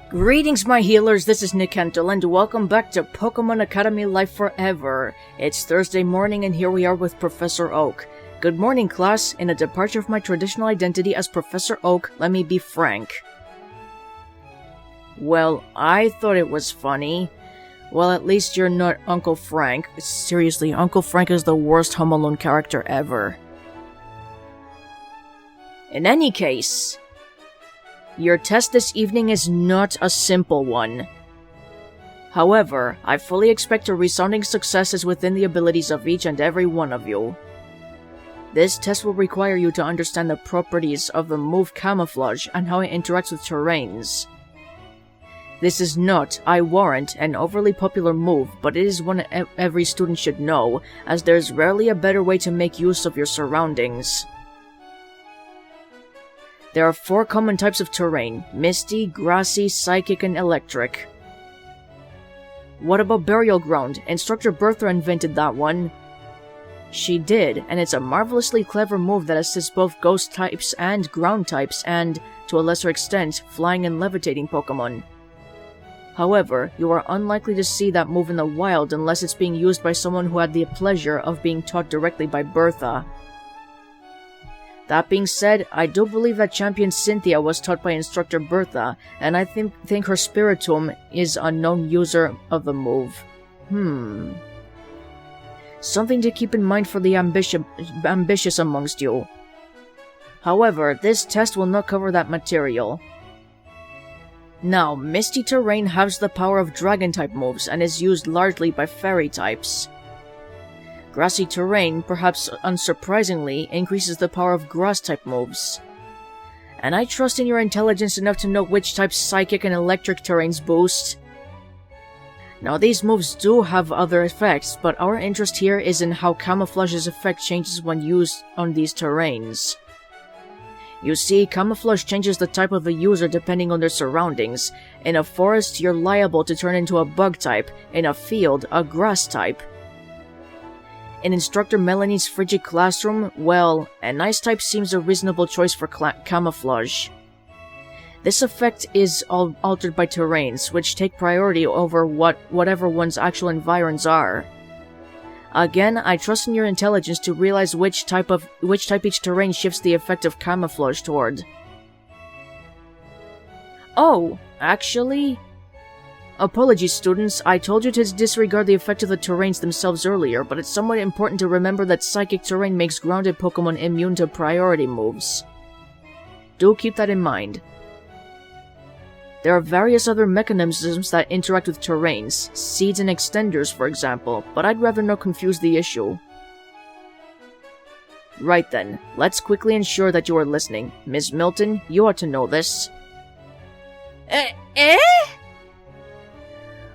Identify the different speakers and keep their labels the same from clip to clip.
Speaker 1: Greetings, my healers, this is Nick Hentel, and welcome back to Pokemon Academy Life Forever. It's Thursday morning, and here we are with Professor Oak. Good morning, class. In a departure of my traditional identity as Professor Oak, let me be frank. Well, I thought it was funny. Well, at least you're not Uncle Frank. Seriously, Uncle Frank is the worst Home Alone character ever. In any case, your test this evening is not a simple one. However, I fully expect a resounding success is within the abilities of each and every one of you. This test will require you to understand the properties of the move Camouflage and how it interacts with terrains. This is not, I warrant, an overly popular move, but it is one every student should know, as there is rarely a better way to make use of your surroundings. There are 4 common types of terrain: Misty, Grassy, Psychic, and Electric. What about Burial Ground? Instructor Bertha invented that one. She did, and it's a marvelously clever move that assists both Ghost types and Ground types and, to a lesser extent, Flying and Levitating Pokemon. However, you are unlikely to see that move in the wild unless it's being used by someone who had the pleasure of being taught directly by Bertha. That being said, I do believe that Champion Cynthia was taught by Instructor Bertha, and I think her Spiritomb is a known user of the move. Something to keep in mind for the ambitious amongst you. However, this test will not cover that material. Now, Misty Terrain has the power of Dragon-type moves and is used largely by Fairy types. Grassy Terrain, perhaps unsurprisingly, increases the power of Grass-type moves. And I trust in your intelligence enough to know which types Psychic and Electric terrains boost. Now, these moves do have other effects, but our interest here is in how Camouflage's effect changes when used on these terrains. You see, Camouflage changes the type of the user depending on their surroundings. In a forest, you're liable to turn into a Bug type, in a field, a Grass type. In Instructor Melanie's frigid classroom, well, an Ice type seems a reasonable choice for Camouflage. This effect is altered by terrains, which take priority over whatever one's actual environs are. Again, I trust in your intelligence to realize which type each terrain shifts the effect of Camouflage toward. Oh, actually? Apologies, students, I told you to disregard the effect of the terrains themselves earlier, but it's somewhat important to remember that Psychic Terrain makes grounded Pokemon immune to priority moves. Do keep that in mind. There are various other mechanisms that interact with terrains, seeds and extenders for example, but I'd rather not confuse the issue. Right then, let's quickly ensure that you are listening. Ms. Milton, you ought to know this.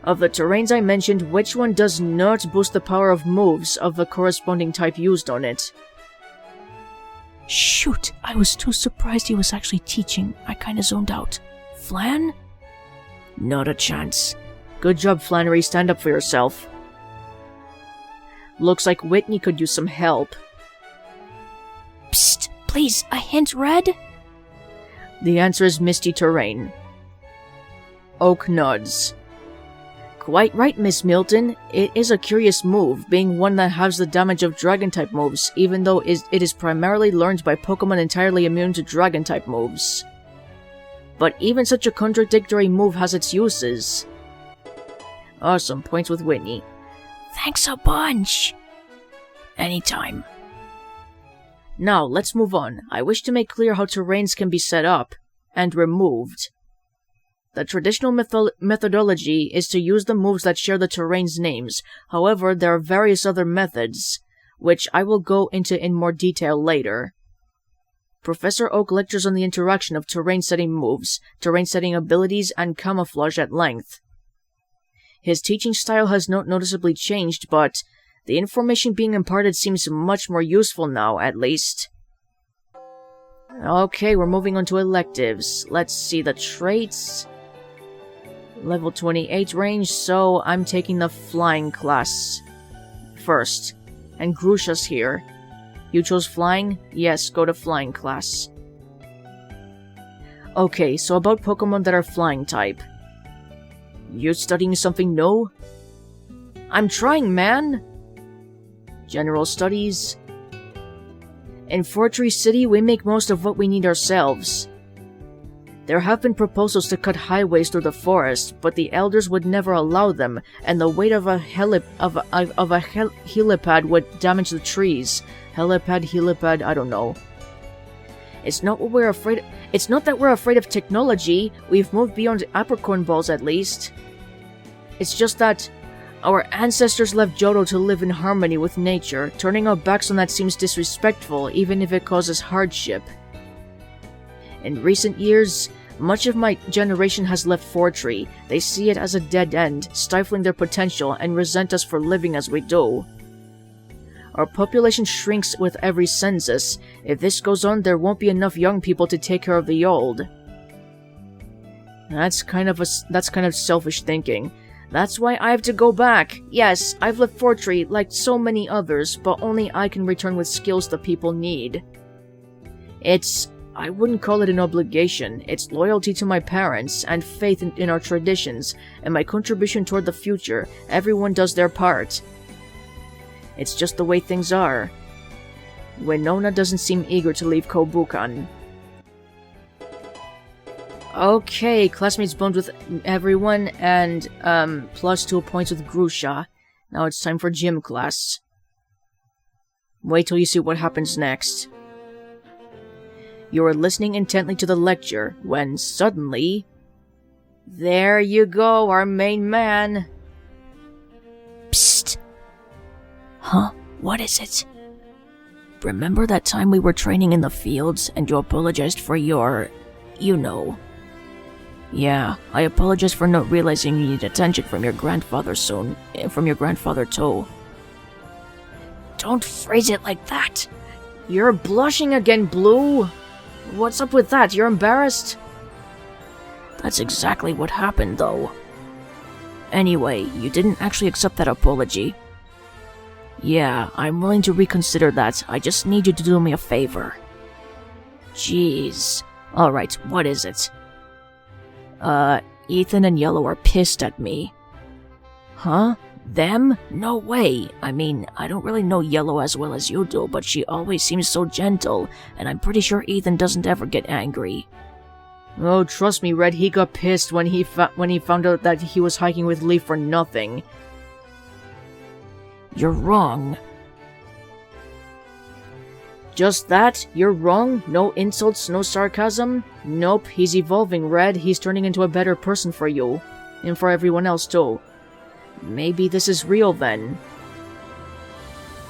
Speaker 1: Of the terrains I mentioned, which one does not boost the power of moves of the corresponding type used on it?
Speaker 2: Shoot, I was too surprised he was actually teaching. I kinda zoned out. Flan?
Speaker 1: Not a chance. Good job, Flannery, stand up for yourself. Looks like Whitney could use some help.
Speaker 2: Psst, please, a hint, Red?
Speaker 1: The answer is Misty Terrain. Oak nods. Quite right, Miss Milton. It is a curious move, being one that has the damage of Dragon-type moves, even though it is primarily learned by Pokemon entirely immune to Dragon-type moves. But even such a contradictory move has its uses. Awesome, points with Whitney.
Speaker 2: Thanks a bunch. Anytime.
Speaker 1: Now, let's move on. I wish to make clear how terrains can be set up and removed. The traditional methodology is to use the moves that share the terrain's names. However, there are various other methods, which I will go into in more detail later. Professor Oak lectures on the interaction of terrain-setting moves, terrain-setting abilities, and Camouflage at length. His teaching style has not noticeably changed, but the information being imparted seems much more useful now, at least. Okay, we're moving on to electives. Let's see the traits. Level 28 range, so I'm taking the Flying class first. And Grusha's here. You chose Flying? Yes, go to Flying class. Okay, so about Pokemon that are Flying type. You studying something new? I'm trying, man! General studies. In Fortree City, we make most of what we need ourselves. There have been proposals to cut highways through the forest, but the elders would never allow them, and the weight of a helipad would damage the trees. Helipad, I don't know. It's not that we're afraid of technology. We've moved beyond apricorn balls, at least. It's just that our ancestors left Johto to live in harmony with nature. Turning our backs on that seems disrespectful, even if it causes hardship. In recent years, much of my generation has left Fortree. They see it as a dead end, stifling their potential, and resent us for living as we do. Our population shrinks with every census. If this goes on, there won't be enough young people to take care of the old. That's kind of selfish thinking. That's why I have to go back. Yes, I've left Fortree like so many others, but only I can return with skills the people need. I wouldn't call it an obligation. It's loyalty to my parents, and faith in our traditions, and my contribution toward the future. Everyone does their part. It's just the way things are. Winona doesn't seem eager to leave Kobukan. Okay, classmates bond with everyone, and plus 2 points with Grusha. Now it's time for gym class. Wait till you see what happens next. You are listening intently to the lecture, when suddenly... There you go, our main man!
Speaker 2: Psst! Huh? What is it? Remember that time we were training in the fields, and you apologized for your... you know... Yeah, I apologize for not realizing you need attention from your grandfather soon. From your grandfather too.
Speaker 1: Don't phrase it like that! You're blushing again, Blue! What's up with that? You're embarrassed?
Speaker 2: That's exactly what happened, though. Anyway, you didn't actually accept that apology. Yeah, I'm willing to reconsider that. I just need you to do me a favor. Jeez. Alright, what is it? Ethan and Yellow are pissed at me. Huh? Them? No way. I mean, I don't really know Yellow as well as you do, but she always seems so gentle, and I'm pretty sure Ethan doesn't ever get angry.
Speaker 1: Oh, trust me, Red, he got pissed when he found out that he was hiking with Leaf for nothing.
Speaker 2: You're wrong.
Speaker 1: Just that? You're wrong? No insults, no sarcasm? Nope, he's evolving, Red. He's turning into a better person for you. And for everyone else, too. Maybe this is real, then.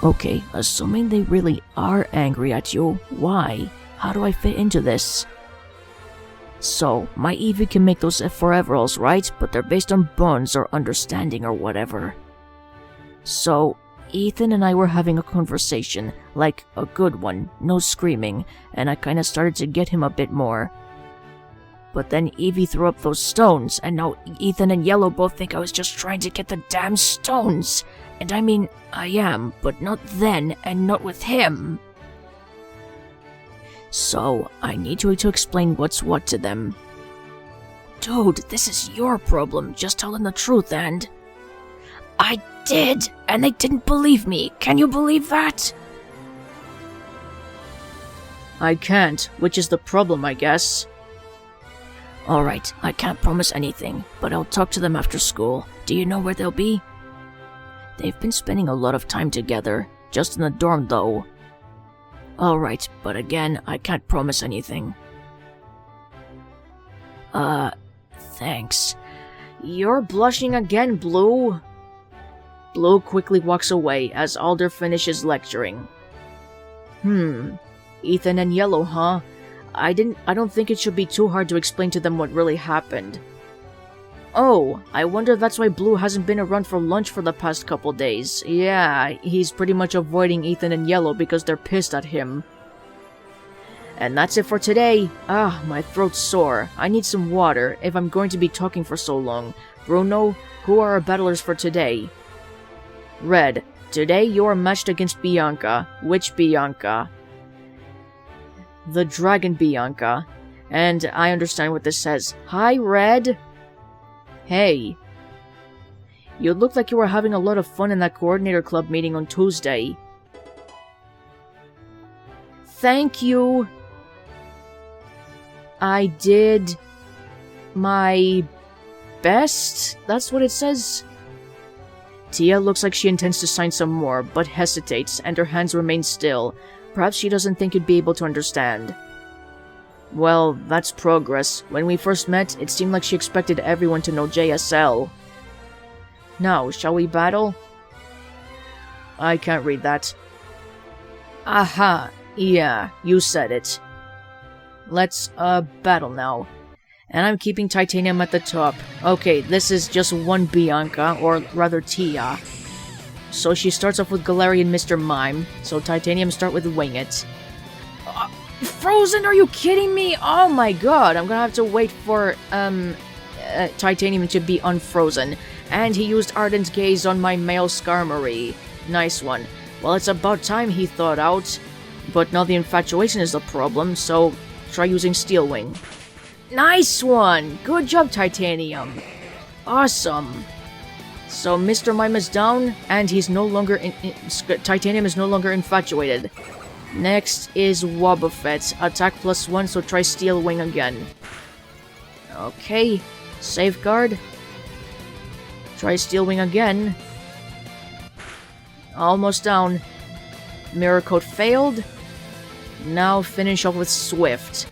Speaker 2: Okay, assuming they really are angry at you, why? How do I fit into this? So, my Eevee can make those foreverals, right? But they're based on bonds or understanding or whatever. So, Ethan and I were having a conversation, like a good one, no screaming, and I kinda started to get him a bit more. But then Eevee threw up those stones, and now Ethan and Yellow both think I was just trying to get the damn stones. And I mean, I am, but not then, and not with him. So, I need you to explain what's what to them. Dude, this is your problem. Just tell them the truth, and... I did, and they didn't believe me. Can you believe that?
Speaker 1: I can't, which is the problem, I guess.
Speaker 2: Alright, I can't promise anything, but I'll talk to them after school. Do you know where they'll be? They've been spending a lot of time together, just in the dorm though. Alright, but again, I can't promise anything. Thanks.
Speaker 1: You're blushing again, Blue. Blue quickly walks away as Alder finishes lecturing. Ethan and Yellow, huh? I don't think it should be too hard to explain to them what really happened. Oh, I wonder that's why Blue hasn't been around for lunch for the past couple days. Yeah, he's pretty much avoiding Ethan and Yellow because they're pissed at him. And that's it for today. Ah, my throat's sore. I need some water if I'm going to be talking for so long. Bruno, who are our battlers for today? Red, today you are matched against Bianca. Which Bianca? The Dragon Bianca. And I understand what this says. Hi, Red! Hey, You looked like you were having a lot of fun in that coordinator club meeting on Tuesday. Thank you. I did my best? That's what it says? Tia looks like she intends to sign some more, but hesitates, and her hands remain still. Perhaps she doesn't think you'd be able to understand. Well, that's progress. When we first met, it seemed like she expected everyone to know JSL. Now, shall we battle? I can't read that. Aha! Yeah, you said it. Let's, battle now. And I'm keeping Titanium at the top. Okay, this is just one Bianca, or rather Tia. So she starts off with Galarian and Mr. Mime, so Titanium start with Wing It. Frozen, are you kidding me? Oh my god, I'm gonna have to wait for, Titanium to be unfrozen. And he used Ardent Gaze on my male Skarmory. Nice one. Well, it's about time he thawed out. But now the infatuation is the problem, so try using Steel Wing. Nice one! Good job, Titanium. Awesome. So Mr. Mime is down, and he's no longer Titanium is no longer infatuated. Next is Wobbuffet. Attack +1, so try Steel Wing again. Okay. Safeguard. Try Steel Wing again. Almost down. Mirror Coat failed. Now finish off with Swift.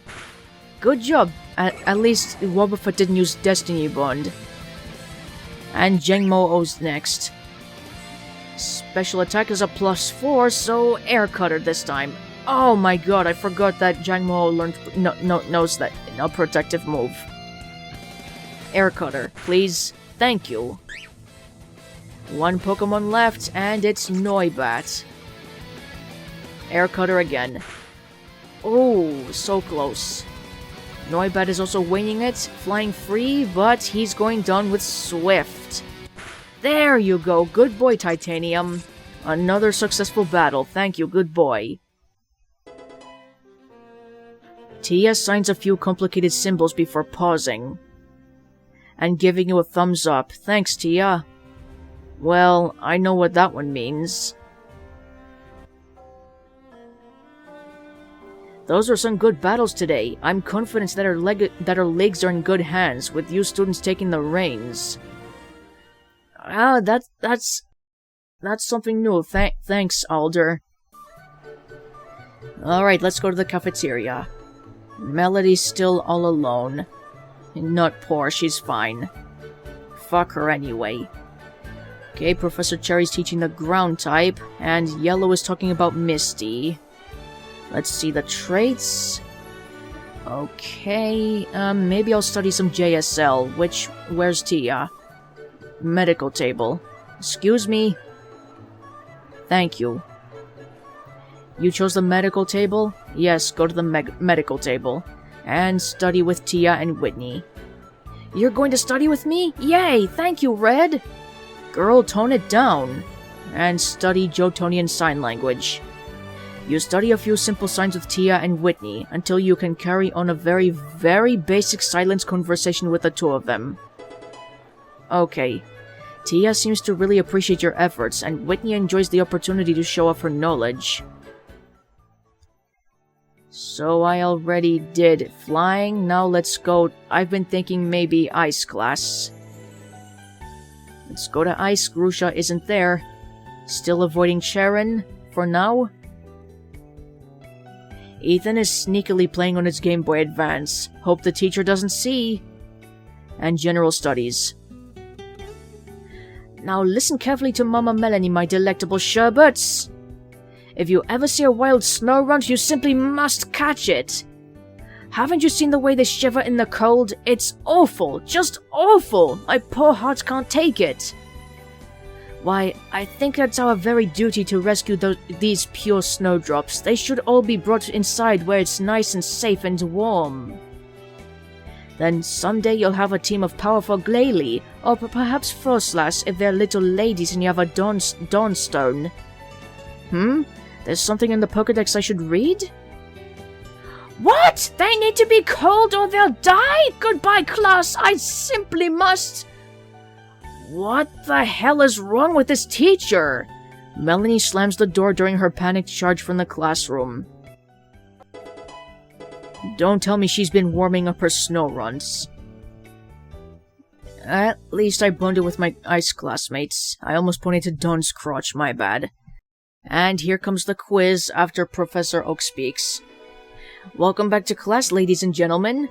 Speaker 1: Good job. At least Wobbuffet didn't use Destiny Bond. And Jangmo-O's next. Special attack is a +4, so Air Cutter this time. Oh my god, I forgot that Jangmo-O knows that a protective move. Air Cutter, please. Thank you. One Pokemon left, and it's Noibat. Air Cutter again. Oh, so close. Noibat is also winging it, flying free, but he's going down with Swift. There you go, good boy, Titanium. Another successful battle, thank you, good boy. Tia signs a few complicated symbols before pausing. And giving you a thumbs up. Thanks, Tia. Well, I know what that one means. Those were some good battles today. I'm confident that our legs are in good hands, with you students taking the reins. Ah, that's something new. Thanks, Alder. Alright, let's go to the cafeteria. Melody's still all alone. Not poor, she's fine. Fuck her anyway. Okay, Professor Cherry's teaching the ground type, and Yellow is talking about Misty. Let's see the traits. Okay, maybe I'll study some JSL, where's Tia? Medical table. Excuse me. Thank you. You chose the medical table? Yes, go to the medical table. And study with Tia and Whitney. You're going to study with me? Yay! Thank you, Red! Girl, tone it down. And study Jotonian Sign Language. You study a few simple signs with Tia and Whitney until you can carry on a very, very basic silence conversation with the two of them. Okay. Tia seems to really appreciate your efforts, and Whitney enjoys the opportunity to show off her knowledge. So I already did flying, now let's go. I've been thinking maybe ice class. Let's go to ice. Grusha isn't there. Still avoiding Cheren for now. Ethan is sneakily playing on his Game Boy Advance. Hope the teacher doesn't see. And general studies. Now listen carefully to Mama Melanie, my delectable sherbets. If you ever see a wild snow runt, you simply must catch it. Haven't you seen the way they shiver in the cold? It's awful, just awful. My poor heart can't take it. Why, I think it's our very duty to rescue these pure snowdrops. They should all be brought inside where it's nice and safe and warm. Then someday you'll have a team of powerful Glalie, or perhaps Frostlass if they're little ladies and you have a Dawnstone. There's something in the Pokedex I should read? What? They need to be cold or they'll die? Goodbye, class. I simply must... What the hell is wrong with this teacher? Melanie slams the door during her panicked charge from the classroom. Don't tell me she's been warming up her snow runs. At least I bonded with my ice classmates. I almost pointed to Dawn's crotch, my bad. And here comes the quiz after Professor Oak speaks. Welcome back to class, ladies and gentlemen.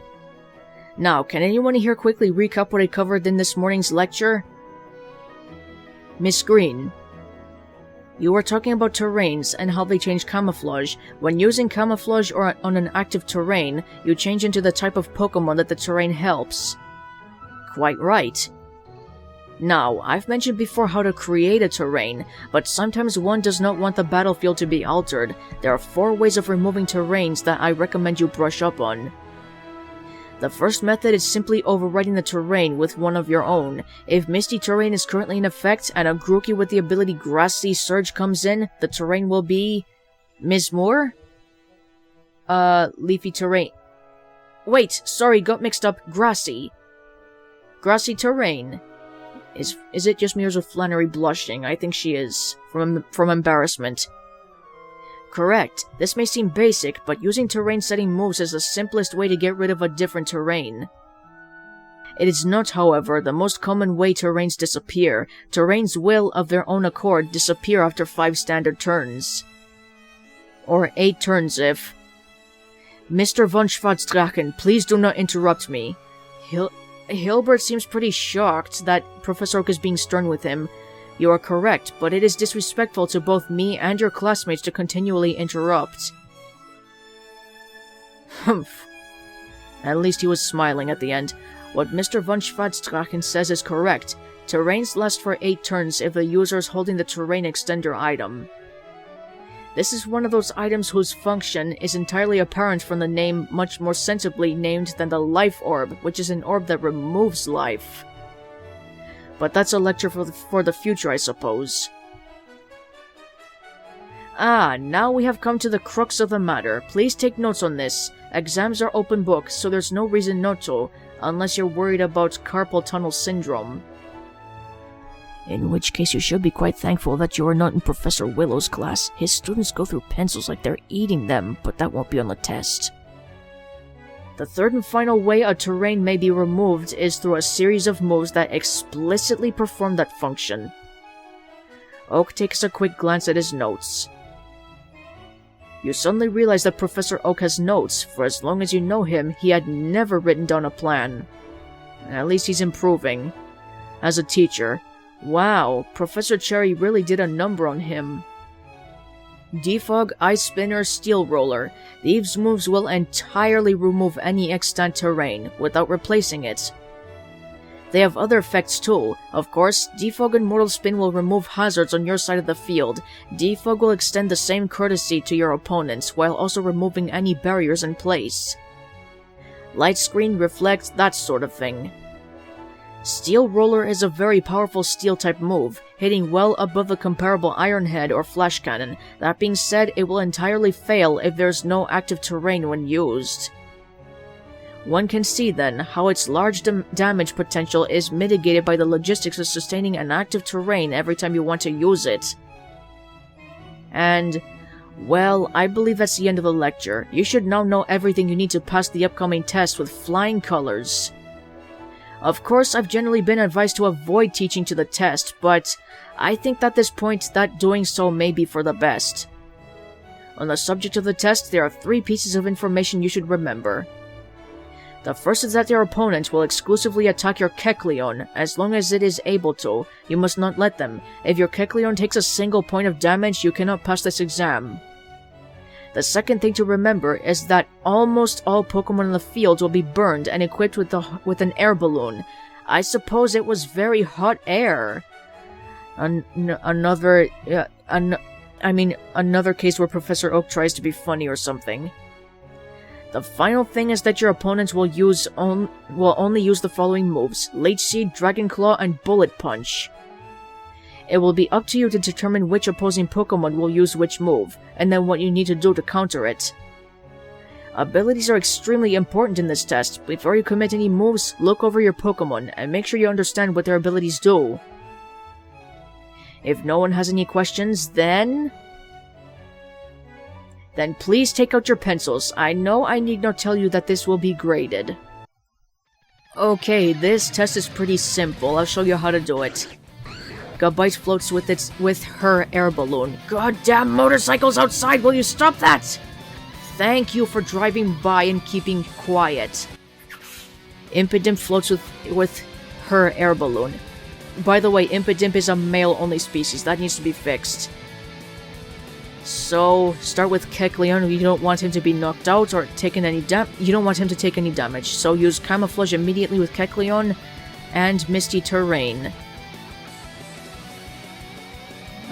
Speaker 1: Now, can anyone here quickly recap what I covered in this morning's lecture? Miss Green, you were talking about terrains and how they change camouflage. When using camouflage or on an active terrain, you change into the type of Pokemon that the terrain helps. Quite right. Now, I've mentioned before how to create a terrain, but sometimes one does not want the battlefield to be altered. There are 4 ways of removing terrains that I recommend you brush up on. The first method is simply overriding the terrain with one of your own. If Misty Terrain is currently in effect and a Grookey with the ability Grassy Surge comes in, the terrain will be... Ms. Moore? Leafy Terrain. Wait, sorry, got mixed up. Grassy. Grassy Terrain. Is it just me or is Flannery blushing? I think she is. From embarrassment. Correct. This may seem basic, but using terrain setting moves is the simplest way to get rid of a different terrain. It is not, however, the most common way terrains disappear. Terrains will, of their own accord, disappear after 5 standard turns. Or 8 turns if... Mr. von Schwarzdrachen, please do not interrupt me. Hilbert seems pretty shocked that Professor Oak is being stern with him. You are correct, but it is disrespectful to both me and your classmates to continually interrupt. Humph. At least he was smiling at the end. What Mr. von Schwarzdrachen says is correct. Terrains last for 8 turns if the user is holding the terrain extender item. This is one of those items whose function is entirely apparent from the name, much more sensibly named than the Life Orb, which is an orb that removes life. But that's a lecture for the future, I suppose. Ah, now we have come to the crux of the matter. Please take notes on this. Exams are open book, so there's no reason not to, unless you're worried about carpal tunnel syndrome.
Speaker 2: In which case you should be quite thankful that you are not in Professor Willow's class. His students go through pencils like they're eating them, but that won't be on the test. The third and final way a terrain may be removed is through a series of moves that explicitly perform that function. Oak takes a quick glance at his notes. You suddenly realize that Professor Oak has notes. For as long as you know him, he had never written down a plan. At least he's improving. As a teacher, wow, Professor Cherry really did a number on him. Defog, Ice Spinner, Steel Roller. These moves will entirely remove any extant terrain, without replacing it. They have other effects too. Of course, Defog and Mortal Spin will remove hazards on your side of the field. Defog will extend the same courtesy to your opponents, while also removing any barriers in place. Light Screen, Reflect, that sort of thing. Steel Roller is a very powerful steel-type move, hitting well above the comparable Iron Head or Flash Cannon. That being said, it will entirely fail if there's no active terrain when used. One can see then how its large damage potential is mitigated by the logistics of sustaining an active terrain every time you want to use it. And, well, I believe that's the end of the lecture. You should now know everything you need to pass the upcoming test with flying colors. Of course, I've generally been advised to avoid teaching to the test, but I think at this point that doing so may be for the best. On the subject of the test, there are 3 pieces of information you should remember. The first is that your opponent will exclusively attack your Kecleon. As long as it is able to, you must not let them. If your Kecleon takes a single point of damage, you cannot pass this exam. The second thing to remember is that almost all Pokemon in the field will be burned and equipped with an air balloon. I suppose it was very hot air. Another case where Professor Oak tries to be funny or something. The final thing is that your opponents will only use the following moves: Leech Seed, Dragon Claw, and Bullet Punch. It will be up to you to determine which opposing Pokemon will use which move, and then what you need to do to counter it. Abilities are extremely important in this test. Before you commit any moves, look over your Pokemon, and make sure you understand what their abilities do.
Speaker 1: If no one has any questions, then please take out your pencils. I know I need not tell you that this will be graded. Okay, this test is pretty simple. I'll show you how to do it. Gabite floats with her air balloon. Goddamn motorcycles outside! Will you stop that? Thank you for driving by and keeping quiet. Impidimp floats with her air balloon. By the way, Impidimp is a male-only species. That needs to be fixed. So, start with Kecleon. You don't want him to be knocked out or taken any you don't want him to take any damage. So use Camouflage immediately with Kecleon and Misty Terrain.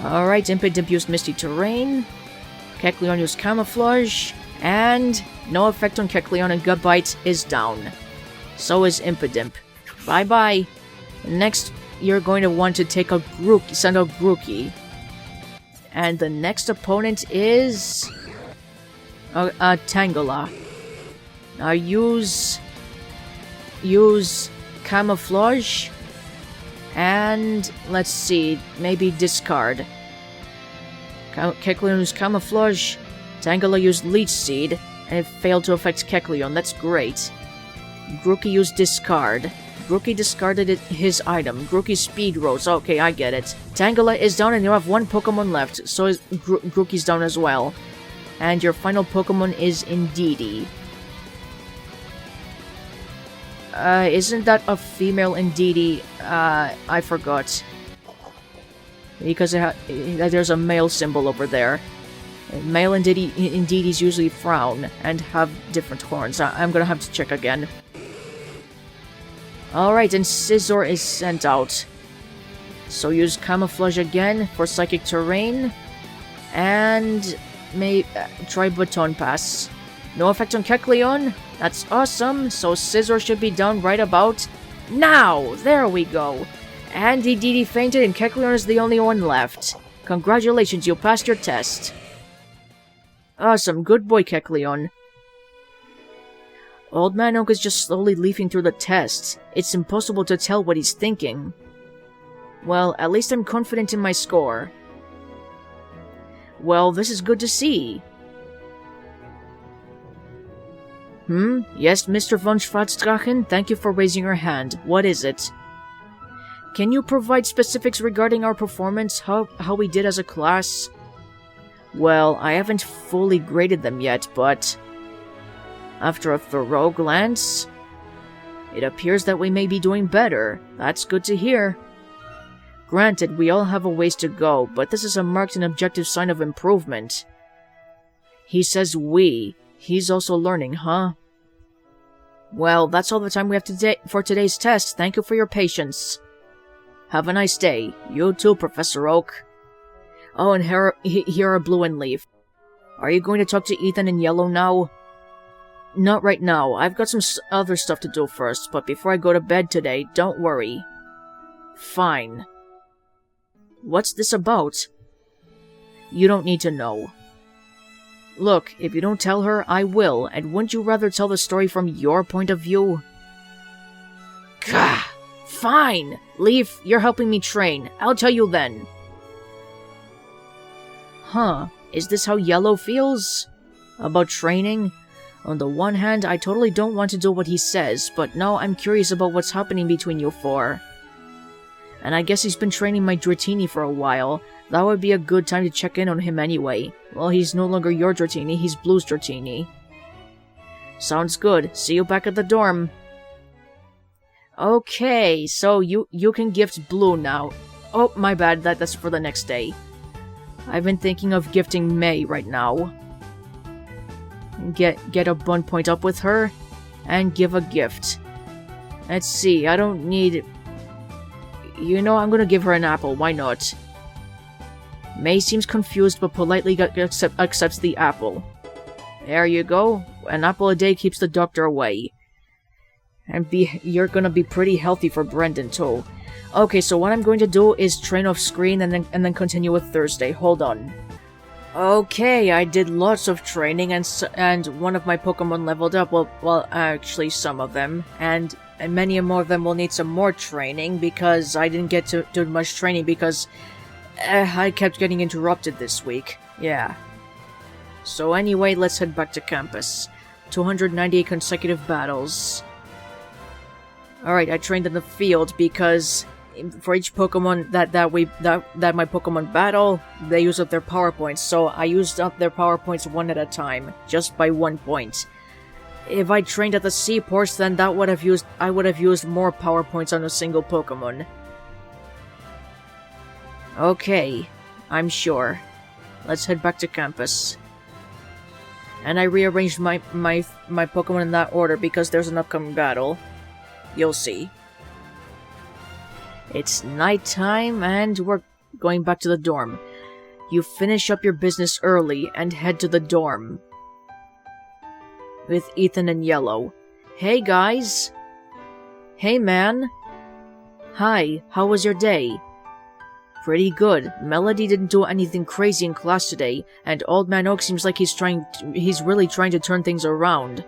Speaker 1: Alright, Impidimp used Misty Terrain. Kecleon used Camouflage. And no effect on Kecleon, and Gabite is down. So is Impidimp. Bye-bye. Next, you're going to want to take a send out Grookey. And the next opponent is Tangela. Now use Camouflage, and let's see, maybe discard. Kecleon used Camouflage, Tangela used Leech Seed, and it failed to affect Kecleon. That's great. Grookey used discard. Grookey discarded his item. Grookey speed rose. Okay, I get it. Tangela is down and you have one Pokemon left. So is Grookey's down as well. And your final Pokemon is Indeedee. Isn't that a female Indeedee? I forgot. Because there's a male symbol over there. Male Indeedees usually frown and have different horns. I'm gonna have to check again. Alright, and Scizor is sent out. So use Camouflage again for Psychic Terrain. And try Baton Pass. No effect on Kecleon. That's awesome. So Scizor should be down right about now. There we go. And Indeedee fainted and Kecleon is the only one left. Congratulations, you passed your test. Awesome, good boy, Kecleon. Old Man Oak is just slowly leafing through the tests. It's impossible to tell what he's thinking. Well, at least I'm confident in my score. Well, this is good to see. Yes, Mr. von Schwarzdrachen, thank you for raising your hand. What is it? Can you provide specifics regarding our performance, how we did as a class? Well, I haven't fully graded them yet, but after a thorough glance, it appears that we may be doing better. That's good to hear. Granted, we all have a ways to go, but this is a marked and objective sign of improvement. He says we. He's also learning, huh? Well, that's all the time we have for today's test. Thank you for your patience. Have a nice day. You too, Professor Oak. Oh, and here are Blue and Leaf. Are you going to talk to Ethan and Yellow now? Not right now. I've got some other stuff to do first, but before I go to bed today, don't worry. Fine. What's this about? You don't need to know. Look, if you don't tell her, I will, and wouldn't you rather tell the story from your point of view? Gah! Fine! Leaf, you're helping me train. I'll tell you then. Huh, is this how Yellow feels? About training? On the one hand, I totally don't want to do what he says, but now I'm curious about what's happening between you four. And I guess he's been training my Dratini for a while. That would be a good time to check in on him anyway. Well, he's no longer your Dratini, he's Blue's Dratini. Sounds good. See you back at the dorm. Okay, so you can gift Blue now. Oh, my bad, that's for the next day. I've been thinking of gifting May right now. Get a bun point up with her, and give a gift. Let's see, I don't need... You know, I'm gonna give her an apple, why not? May seems confused but politely accepts the apple. There you go. An apple a day keeps the doctor away. And you're gonna be pretty healthy for Brendan too. Okay, so what I'm going to do is train off screen and then continue with Thursday. Hold on. Okay, I did lots of training and one of my Pokemon leveled up. Well, actually some of them, and many more of them will need some more training because I didn't get to do much training because I kept getting interrupted this week. Yeah. So anyway, let's head back to campus. 298 consecutive battles. Alright, I trained in the field because for each Pokemon that my Pokemon battle, they use up their power points, so I used up their power points one at a time, just by 1 point. If I trained at the seaports, then I would have used more power points on a single Pokemon. Okay, I'm sure. Let's head back to campus. And I rearranged my Pokemon in that order because there's an upcoming battle. You'll see. It's nighttime and we're going back to the dorm. You finish up your business early and head to the dorm. With Ethan and Yellow. Hey guys! Hey man! Hi, how was your day? Pretty good. Melody didn't do anything crazy in class today, and Old Man Oak seems like he's really trying to turn things around.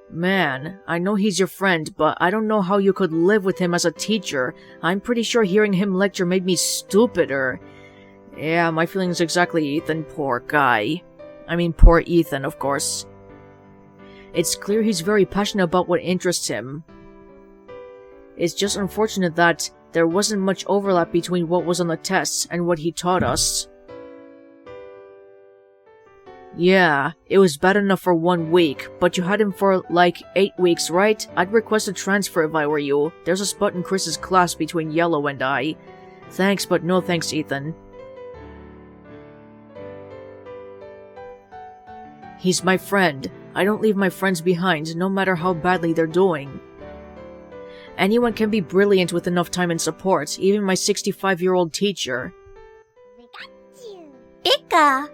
Speaker 1: Man, I know he's your friend, but I don't know how you could live with him as a teacher. I'm pretty sure hearing him lecture made me stupider. Yeah, my feelings exactly, Ethan. Poor guy. I mean, poor Ethan, of course. It's clear he's very passionate about what interests him. It's just unfortunate that there wasn't much overlap between what was on the tests and what he taught us. Yeah, it was bad enough for 1 week, but you had him for like 8 weeks, right? I'd request a transfer if I were you. There's a spot in Chris's class between Yellow and I. Thanks, but no thanks, Ethan. He's my friend. I don't leave my friends behind, no matter how badly they're doing. Anyone can be brilliant with enough time and support, even my 65-year-old teacher.
Speaker 3: Pika!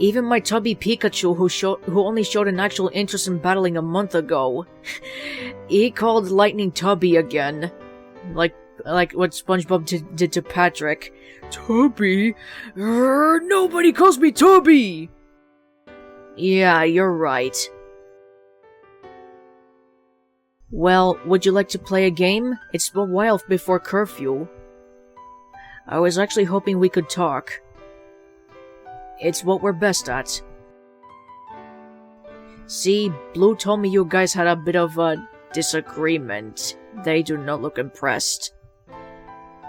Speaker 1: Even my tubby Pikachu who only showed an actual interest in battling a month ago. He called Lightning Tubby again. Like what SpongeBob did to Patrick. Tubby? Nobody calls me Tubby! Yeah, you're right. Well, would you like to play a game? It's a while before curfew. I was actually hoping we could talk. It's what we're best at. See, Blue told me you guys had a bit of a disagreement. They do not look impressed.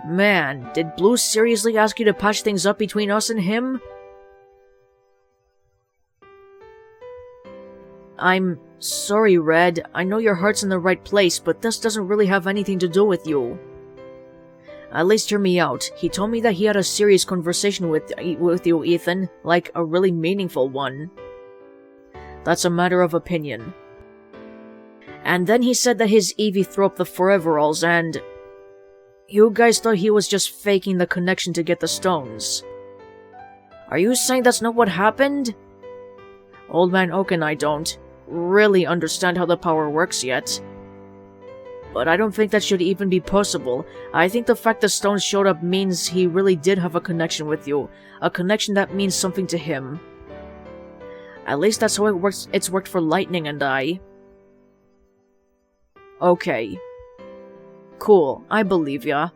Speaker 1: Man, did Blue seriously ask you to patch things up between us and him? I'm sorry, Red. I know your heart's in the right place, but this doesn't really have anything to do with you. At least hear me out. He told me that he had a serious conversation with you, Ethan. Like, a really meaningful one. That's a matter of opinion. And then he said that his Eevee threw up the Foreveralls, and you guys thought he was just faking the connection to get the stones. Are you saying that's not what happened? Old Man Oak and I don't really understand how the power works yet. But I don't think that should even be possible. I think the fact the stones showed up means he really did have a connection with you. A connection that means something to him. At least that's how it works. It's worked for Lightning and I. Okay. Cool, I believe ya.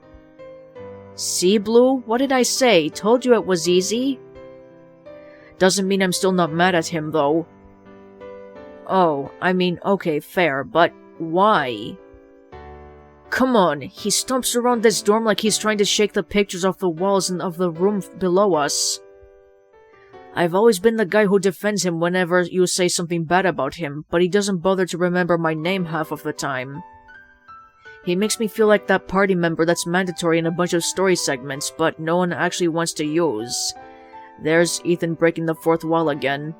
Speaker 1: See, Blue? What did I say? Told you it was easy? Doesn't mean I'm still not mad at him, though. Oh, I mean, okay, fair, but why? Come on, he stomps around this dorm like he's trying to shake the pictures off the walls and of the room below us. I've always been the guy who defends him whenever you say something bad about him, but he doesn't bother to remember my name half of the time. He makes me feel like that party member that's mandatory in a bunch of story segments, but no one actually wants to use. There's Ethan breaking the fourth wall again.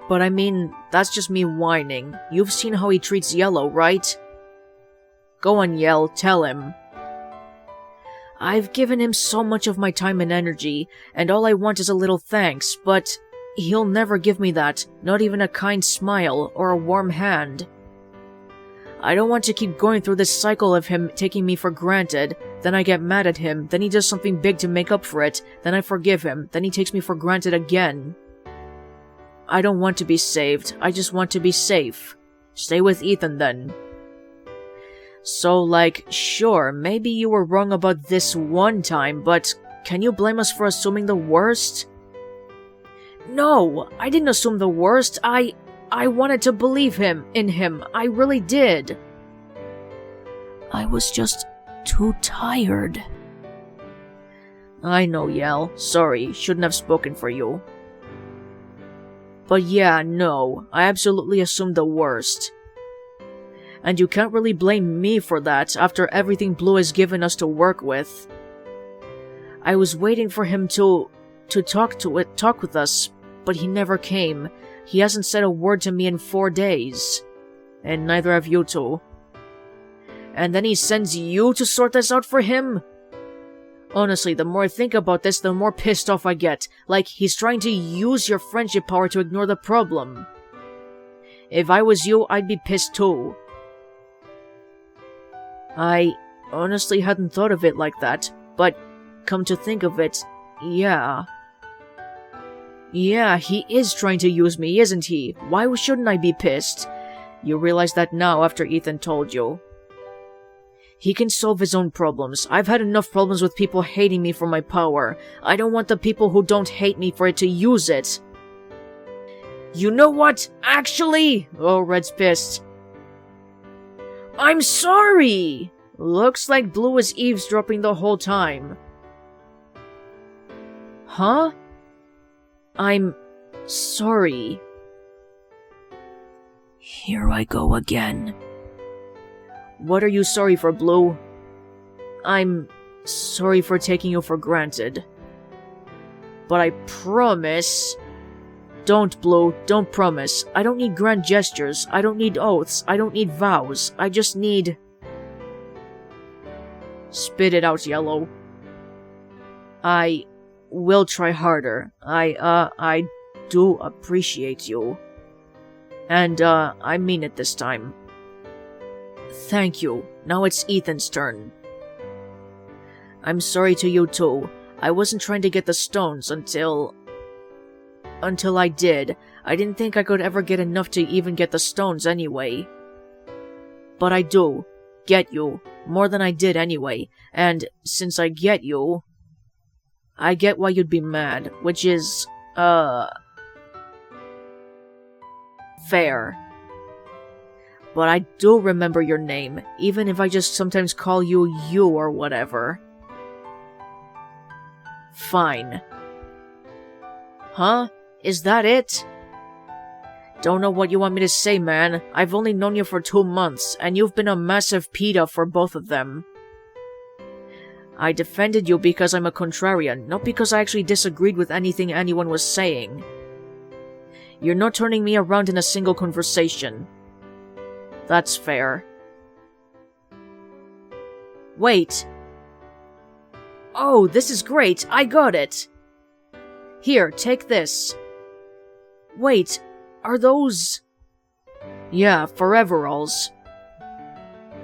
Speaker 1: But I mean, that's just me whining. You've seen how he treats Yellow, right? Go on, Yell, tell him. I've given him so much of my time and energy, and all I want is a little thanks, but he'll never give me that, not even a kind smile or a warm hand. I don't want to keep going through this cycle of him taking me for granted, then I get mad at him, then he does something big to make up for it, then I forgive him, then he takes me for granted again. I don't want to be saved, I just want to be safe. Stay with Ethan then. So, like, sure, maybe you were wrong about this one time, but can you blame us for assuming the worst? No, I didn't assume the worst. I wanted to believe in him. I really did.
Speaker 2: I was just too tired.
Speaker 1: I know, Yell. Sorry, shouldn't have spoken for you. But yeah, no, I absolutely assumed the worst. And you can't really blame me for that after everything Blue has given us to work with. I was waiting for him to talk with us, but he never came. He hasn't said a word to me in 4 days. And neither have you two. And then he sends you to sort this out for him? Honestly, the more I think about this, the more pissed off I get. Like, he's trying to use your friendship power to ignore the problem. If I was you, I'd be pissed too. I honestly hadn't thought of it like that, but come to think of it, yeah. Yeah, he is trying to use me, isn't he? Why shouldn't I be pissed? You realize that now after Ethan told you. He can solve his own problems. I've had enough problems with people hating me for my power. I don't want the people who don't hate me for it to use it. You know what? Actually... Oh, Red's pissed. I'm sorry! Looks like Blue was eavesdropping the whole time. Huh? I'm sorry.
Speaker 2: Here I go again.
Speaker 1: What are you sorry for, Blue? I'm sorry for taking you for granted. But I promise... Don't, Blue, don't promise. I don't need grand gestures. I don't need oaths. I don't need vows. I just need... Spit it out, Yellow. I will try harder. I do appreciate you. And, I mean it this time. Thank you. Now it's Ethan's turn. I'm sorry to you too. I wasn't trying to get the stones until I did. I didn't think I could ever get enough to even get the stones anyway. But I do get you. More than I did anyway. And since I get you, I get why you'd be mad, which is, fair. But I do remember your name, even if I just sometimes call you or whatever. Fine. Huh? Is that it? Don't know what you want me to say, man. I've only known you for 2 months, and you've been a massive PETA for both of them. I defended you because I'm a contrarian, not because I actually disagreed with anything anyone was saying. You're not turning me around in a single conversation. That's fair. Wait. Oh, this is great. I got it. Here, take this. Wait, are those... Yeah, foreveralls.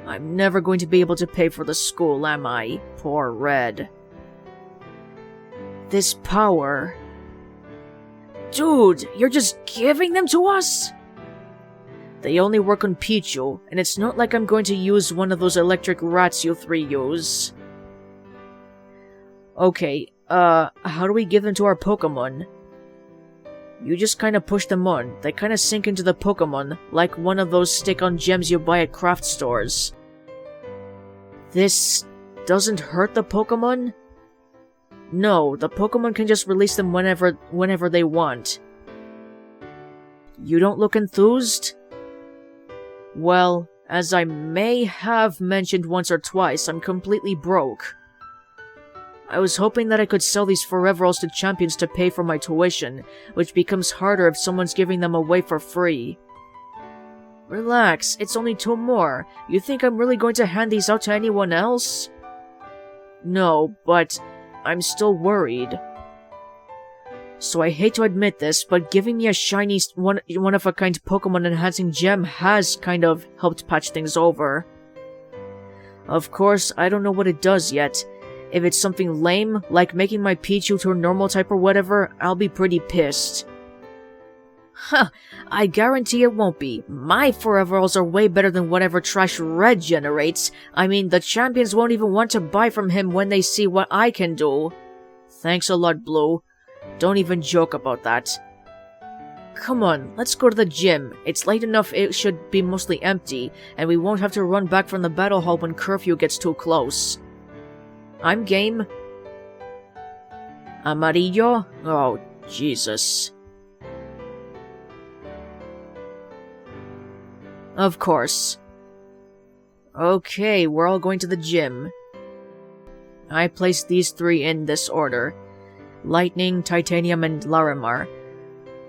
Speaker 1: I'm never going to be able to pay for the school, am I? Poor Red. This power... Dude, you're just giving them to us? They only work on Pichu, and it's not like I'm going to use one of those electric rats you three use. Okay, how do we give them to our Pokemon? You just kinda push them on. They kinda sink into the Pokemon, like one of those stick-on gems you buy at craft stores. This doesn't hurt the Pokemon? No, the Pokemon can just release them whenever they want. You don't look enthused? Well, as I may have mentioned once or twice, I'm completely broke. I was hoping that I could sell these Foreveralls to champions to pay for my tuition, which becomes harder if someone's giving them away for free. Relax, it's only 2 more. You think I'm really going to hand these out to anyone else? No, but I'm still worried. So I hate to admit this, but giving me a shiny one-of-a-kind Pokemon enhancing gem has kind of helped patch things over. Of course, I don't know what it does yet. If it's something lame, like making my Pichu to a normal type or whatever, I'll be pretty pissed. Huh, I guarantee it won't be. My foreveralls are way better than whatever trash Red generates. I mean, the champions won't even want to buy from him when they see what I can do. Thanks a lot, Blue. Don't even joke about that. Come on, let's go to the gym. It's late enough it should be mostly empty, and we won't have to run back from the battle hall when curfew gets too close. I'm game. Amarillo? Oh, Jesus. Of course. Okay, we're all going to the gym. I placed these three in this order. Lightning, Titanium, and Larimar.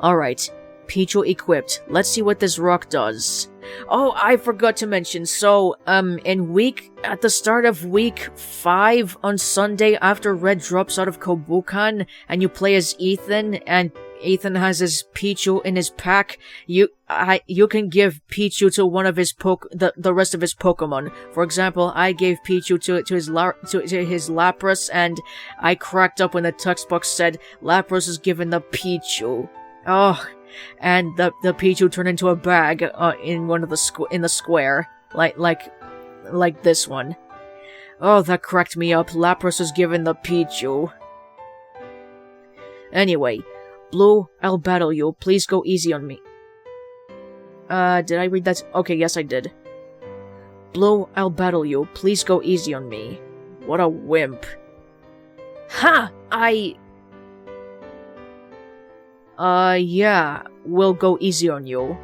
Speaker 1: Alright, Pichu equipped. Let's see what this rock does. Oh, I forgot to mention, so, at the start of week 5 on Sunday after Red drops out of Kobukan, and you play as Ethan, and Ethan has his Pichu in his pack, you can give Pichu to one of his the rest of his Pokemon. For example, I gave Pichu to his Lapras, and I cracked up when the text box said Lapras is given the Pichu. Oh, and the Pichu turned into a bag in one of the square, like this one. Oh, that cracked me up. Lapras was given the Pichu. Anyway, Blue, I'll battle you. Please go easy on me. Did I read that? Okay, yes I did. Blue, I'll battle you. Please go easy on me. What a wimp. Ha! Yeah, we'll go easy on you.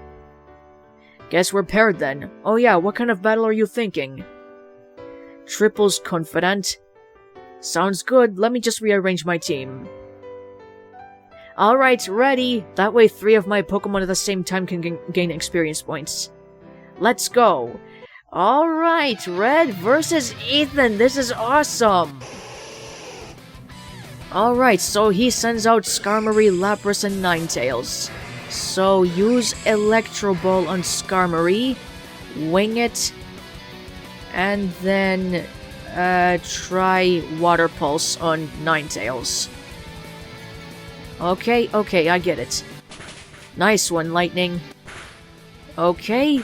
Speaker 1: Guess we're paired then. Oh yeah, what kind of battle are you thinking? Triples confident. Sounds good, let me just rearrange my team. Alright, ready! That way 3 of my Pokemon at the same time can gain experience points. Let's go! Alright, Red versus Ethan, this is awesome! Alright, so he sends out Skarmory, Lapras, and Ninetales. So use Electro Ball on Skarmory, wing it, and then try Water Pulse on Ninetales. Okay, I get it. Nice one, Lightning. Okay.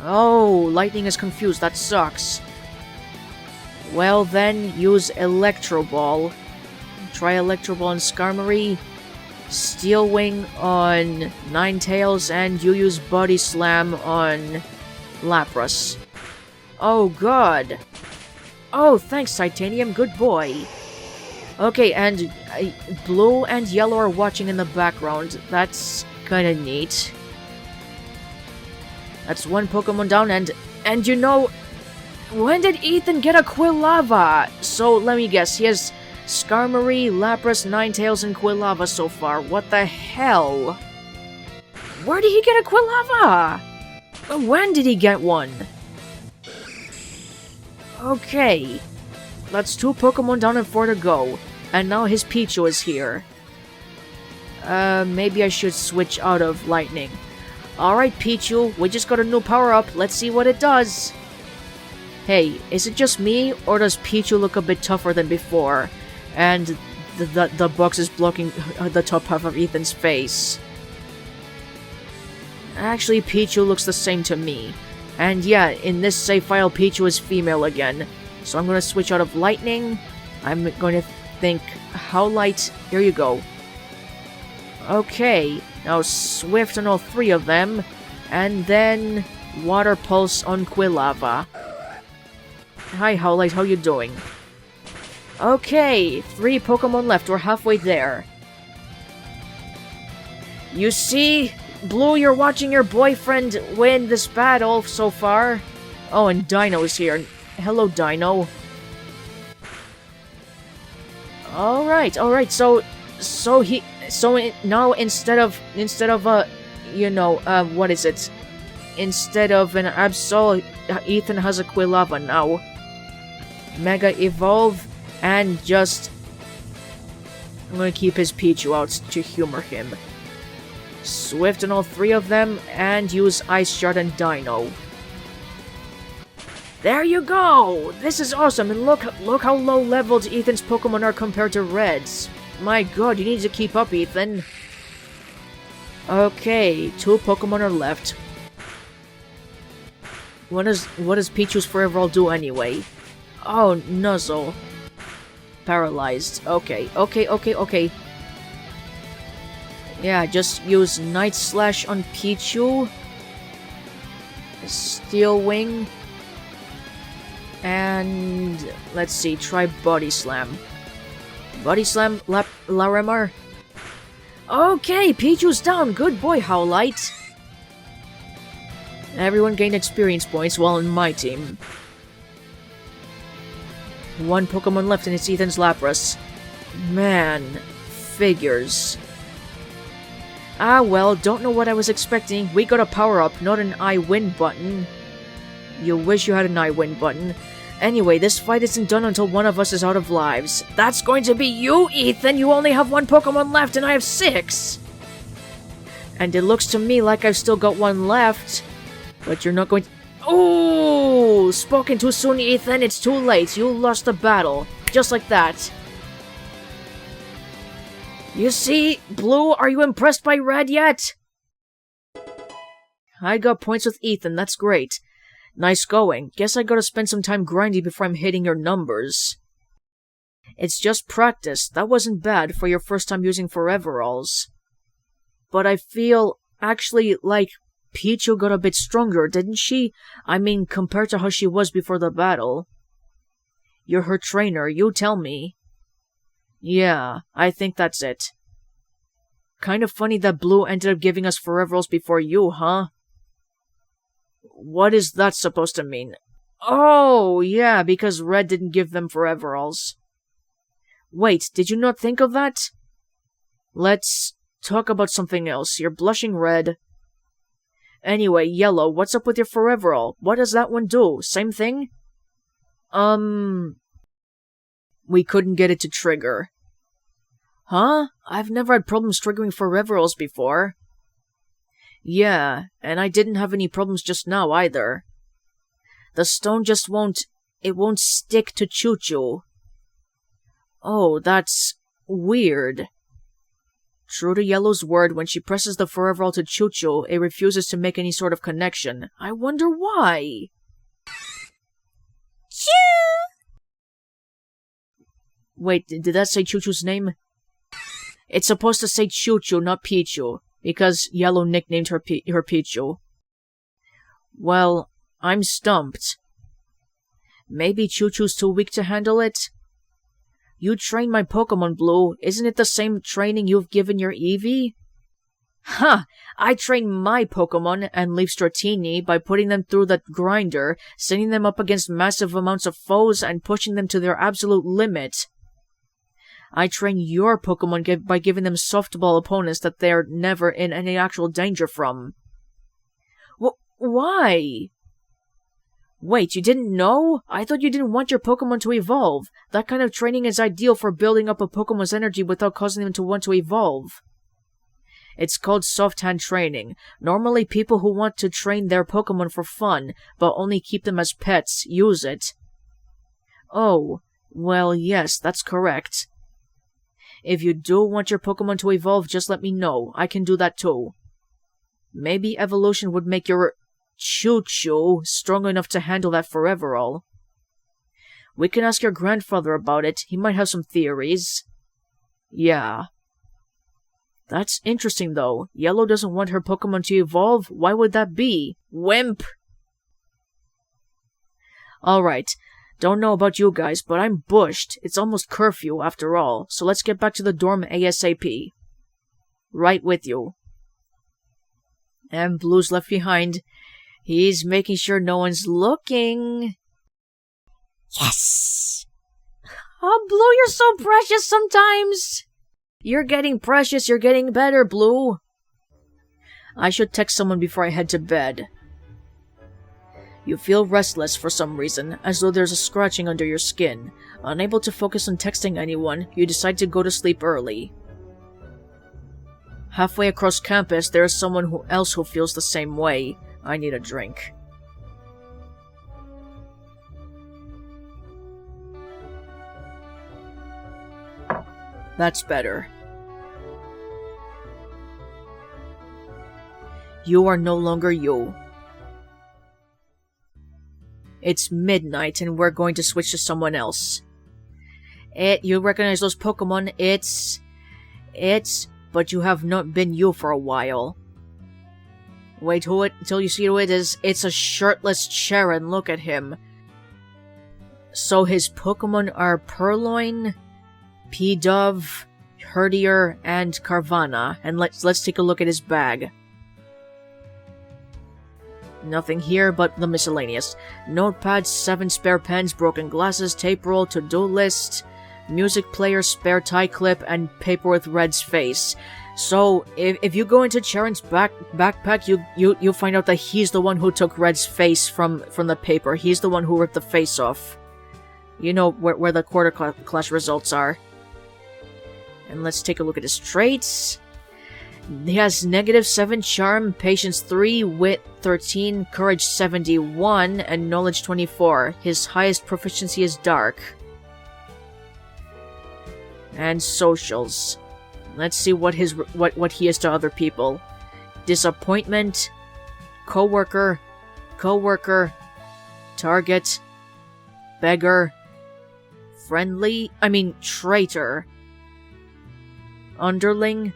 Speaker 1: Oh, Lightning is confused, that sucks. Well then, use Electro Ball. Try Electro Ball on Skarmory, Steel Wing on Ninetales, and you use Body Slam on Lapras. Oh god. Oh, thanks Titanium, good boy. Okay, and Blue and Yellow are watching in the background. That's kinda neat. That's one Pokemon down, and you know, when did Ethan get a Quilava? So, let me guess, he has Skarmory, Lapras, Ninetales, and Quilava so far. What the hell? Where did he get a Quilava? When did he get one? Okay. That's 2 Pokemon down and 4 to go. And now his Pichu is here. Maybe I should switch out of Lightning. Alright, Pichu, we just got a new power-up. Let's see what it does. Hey, is it just me, or does Pichu look a bit tougher than before? And the box is blocking the top half of Ethan's face. Actually, Pichu looks the same to me. And yeah, in this save file, Pichu is female again. So I'm gonna switch out of Lightning. I'm going to think Howlite. Here you go. Okay, now Swift on all 3 of them. And then Water Pulse on Quilava. Hi Howlite, how you doing? Okay, 3 Pokemon left, we're halfway there. You see? Blue, you're watching your boyfriend win this battle so far. Oh, and Dino's here. Hello, Dino. Alright, so now instead of what is it? Instead of an Absol, Ethan has a Quilava now. Mega Evolve, and just... I'm gonna keep his Pichu out to humor him. Swift on all 3 of them, and use Ice Shard and Dino. There you go! This is awesome, and look how low-leveled Ethan's Pokemon are compared to Red's. My god, you need to keep up, Ethan. Okay, 2 Pokemon are left. What does Pichu's Forever All do anyway? Oh, Nuzzle. Paralyzed. Okay. Yeah, just use Night Slash on Pichu. Steel Wing. And let's see, try Body Slam. Body Slam, Larimar. Okay, Pichu's down. Good boy, Howlite. Everyone gained experience points while in my team. 1 Pokemon left and it's Ethan's Lapras. Man, figures. Ah well, don't know what I was expecting. We got a power-up, not an I win button. You wish you had an I win button. Anyway, this fight isn't done until one of us is out of lives. That's going to be you, Ethan! You only have 1 Pokemon left and I have 6! And it looks to me like I've still got 1 left. But you're not going to... Ooh! Spoken too soon, Ethan. It's too late. You lost the battle. Just like that. You see, Blue, are you impressed by Red yet? I got points with Ethan. That's great. Nice going. Guess I gotta spend some time grinding before I'm hitting your numbers. It's just practice. That wasn't bad for your first time using Foreveralls. But I feel, actually, like Pichu got a bit stronger, didn't she? I mean, compared to how she was before the battle. You're her trainer, you tell me. Yeah, I think that's it. Kind of funny that Blue ended up giving us Foreveralls before you, huh? What is that supposed to mean? Oh, yeah, because Red didn't give them Foreveralls. Wait, did you not think of that? Let's talk about something else. You're blushing red. Anyway, Yellow, what's up with your Foreverall? What does that one do? Same thing? We couldn't get it to trigger. Huh? I've never had problems triggering Foreveralls before. Yeah, and I didn't have any problems just now either. The stone just won't stick to Choo-Choo. Oh, that's weird. True to Yellow's word, when she presses the Foreverall to Choo-Choo, it refuses to make any sort of connection. I wonder why.
Speaker 3: Choo!
Speaker 1: Wait, did that say Choo-Choo's name? It's supposed to say Choo-Choo, not Pichu, because Yellow nicknamed her Pichu. Well, I'm stumped. Maybe Choo-Choo's too weak to handle it? You train my Pokemon, Blue. Isn't it the same training you've given your Eevee? Ha! I train my Pokemon and leave Stratini by putting them through the grinder, sending them up against massive amounts of foes, and pushing them to their absolute limit. I train your Pokemon by giving them softball opponents that they're never in any actual danger from. Why? Wait, you didn't know? I thought you didn't want your Pokemon to evolve. That kind of training is ideal for building up a Pokemon's energy without causing them to want to evolve. It's called soft hand training. Normally people who want to train their Pokemon for fun, but only keep them as pets, use it. Oh, well yes, that's correct. If you do want your Pokemon to evolve, just let me know. I can do that too. Maybe evolution would make your Choo-Choo strong enough to handle that Foreverall. We can ask your grandfather about it. He might have some theories. Yeah. That's interesting though. Yellow doesn't want her Pokemon to evolve? Why would that be? Wimp! Alright. Don't know about you guys, but I'm bushed. It's almost curfew after all, so let's get back to the dorm ASAP. Right with you. And Blue's left behind. He's making sure no one's looking.
Speaker 3: Yes!
Speaker 1: Oh, Blue, you're so precious sometimes! You're getting precious, you're getting better, Blue. I should text someone before I head to bed. You feel restless for some reason, as though there's a scratching under your skin. Unable to focus on texting anyone, you decide to go to sleep early. Halfway across campus, there is someone else who feels the same way. I need a drink. That's better. You are no longer you. It's midnight and we're going to switch to someone else. You recognize those Pokemon? But you have not been you for a while. Wait till you see who it is. It's a shirtless Cheren. Look at him. So his Pokemon are Purloin, Pidove, Herdier, and Carvana. And let's take a look at his bag. Nothing here but the miscellaneous. Notepad, 7 spare pens, broken glasses, tape roll, to-do list, music player, spare tie clip, and paper with Red's face. So, if you go into Cheren's backpack, you find out that he's the one who took Red's face from the paper. He's the one who ripped the face off. You know where the quarter class results are. And let's take a look at his traits. He has -7 charm, patience 3, wit 13, courage 71, and knowledge 24. His highest proficiency is dark. And socials. Let's see what he is to other people. Disappointment, coworker, target, beggar, traitor, underling,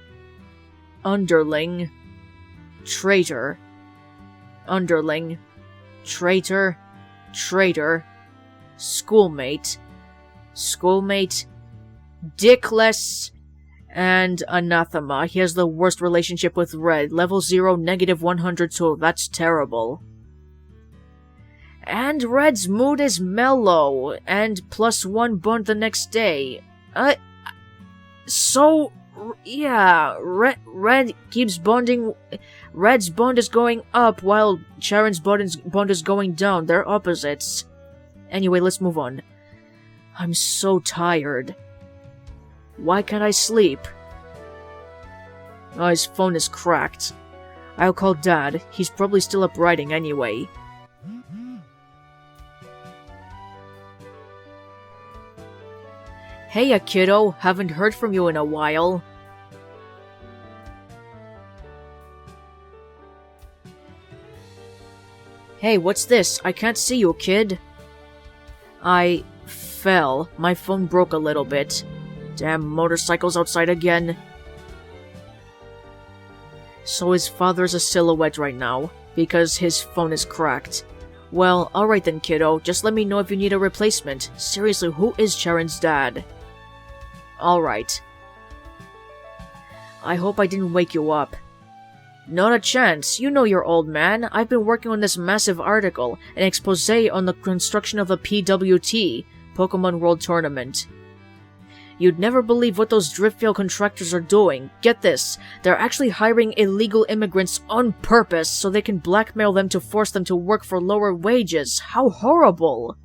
Speaker 1: traitor, underling, traitor, schoolmate, dickless, and anathema. He has the worst relationship with Red. Level 0, -102. That's terrible. And Red's mood is mellow, and +1 bond the next day. Red keeps bonding. Red's bond is going up, while Cheren's bond is going down. They're opposites. Anyway, let's move on. I'm so tired. Why can't I sleep? Oh, his phone is cracked. I'll call Dad. He's probably still up writing anyway. Hey, kiddo. Haven't heard from you in a while. Hey, what's this? I can't see you, kid. I fell. My phone broke a little bit. Damn motorcycles outside again. So his father's a silhouette right now, because his phone is cracked. Well, alright then, kiddo. Just let me know if you need a replacement. Seriously, who is Cheren's dad? Alright. I hope I didn't wake you up. Not a chance. You know you're old, man. I've been working on this massive article, an expose on the construction of the PWT, Pokemon World Tournament. You'd never believe what those Driftveil contractors are doing. Get this, they're actually hiring illegal immigrants on purpose so they can blackmail them to force them to work for lower wages. How horrible!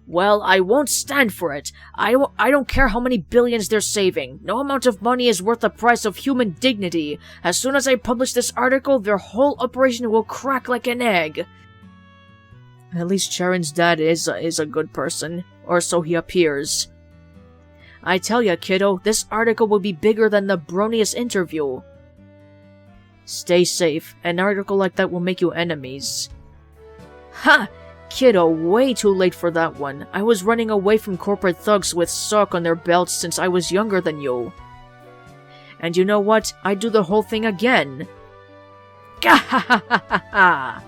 Speaker 1: Well, I won't stand for it. I don't care how many billions they're saving. No amount of money is worth the price of human dignity. As soon as I publish this article, their whole operation will crack like an egg. At least Cheren's dad is a good person, or so he appears. I tell ya, kiddo, this article will be bigger than the Bronius interview. Stay safe. An article like that will make you enemies. Ha! Kiddo, way too late for that one. I was running away from corporate thugs with sock on their belts since I was younger than you. And you know what? I'd do the whole thing again. Gah-ha-ha-ha-ha-ha!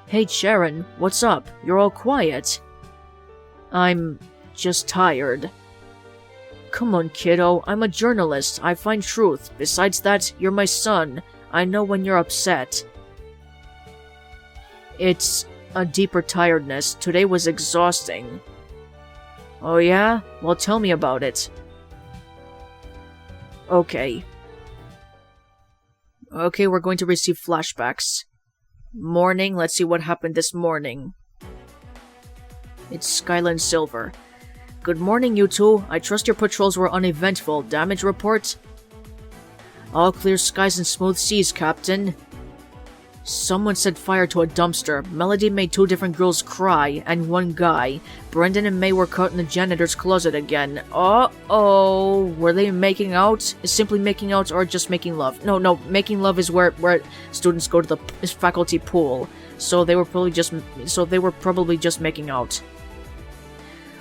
Speaker 1: Hey, Cheren, what's up? You're all quiet. I'm just tired. Come on, kiddo. I'm a journalist. I find truth. Besides that, you're my son. I know when you're upset. It's a deeper tiredness. Today was exhausting. Oh yeah? Well, tell me about it. Okay, we're going to receive flashbacks. Morning, let's see what happened this morning. It's Skyland Silver. Good morning, you two. I trust your patrols were uneventful. Damage report? All clear skies and smooth seas, Captain. Someone set fire to a dumpster. Melody made 2 different girls cry, and 1 guy. Brendan and May were caught in the janitor's closet again. Uh-oh. Were they making out? Simply making out or just making love? No, making love is where students go to the faculty pool. So they were probably just making out.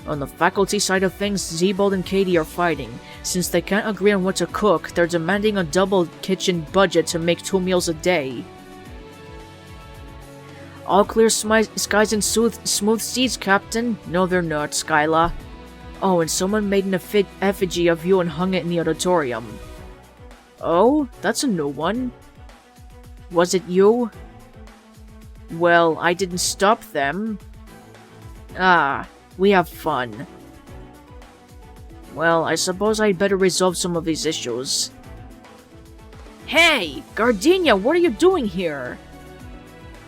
Speaker 1: On the faculty side of things, Zebold and Katie are fighting. Since they can't agree on what to cook, they're demanding a double kitchen budget to make 2 meals a day. All clear skies and smooth seas, Captain. No, they're not, Skyla. Oh, and someone made an effigy of you and hung it in the auditorium. Oh, that's a new one. Was it you? Well, I didn't stop them. Ah, we have fun. Well, I suppose I'd better resolve some of these issues. Hey! Gardenia, what are you doing here?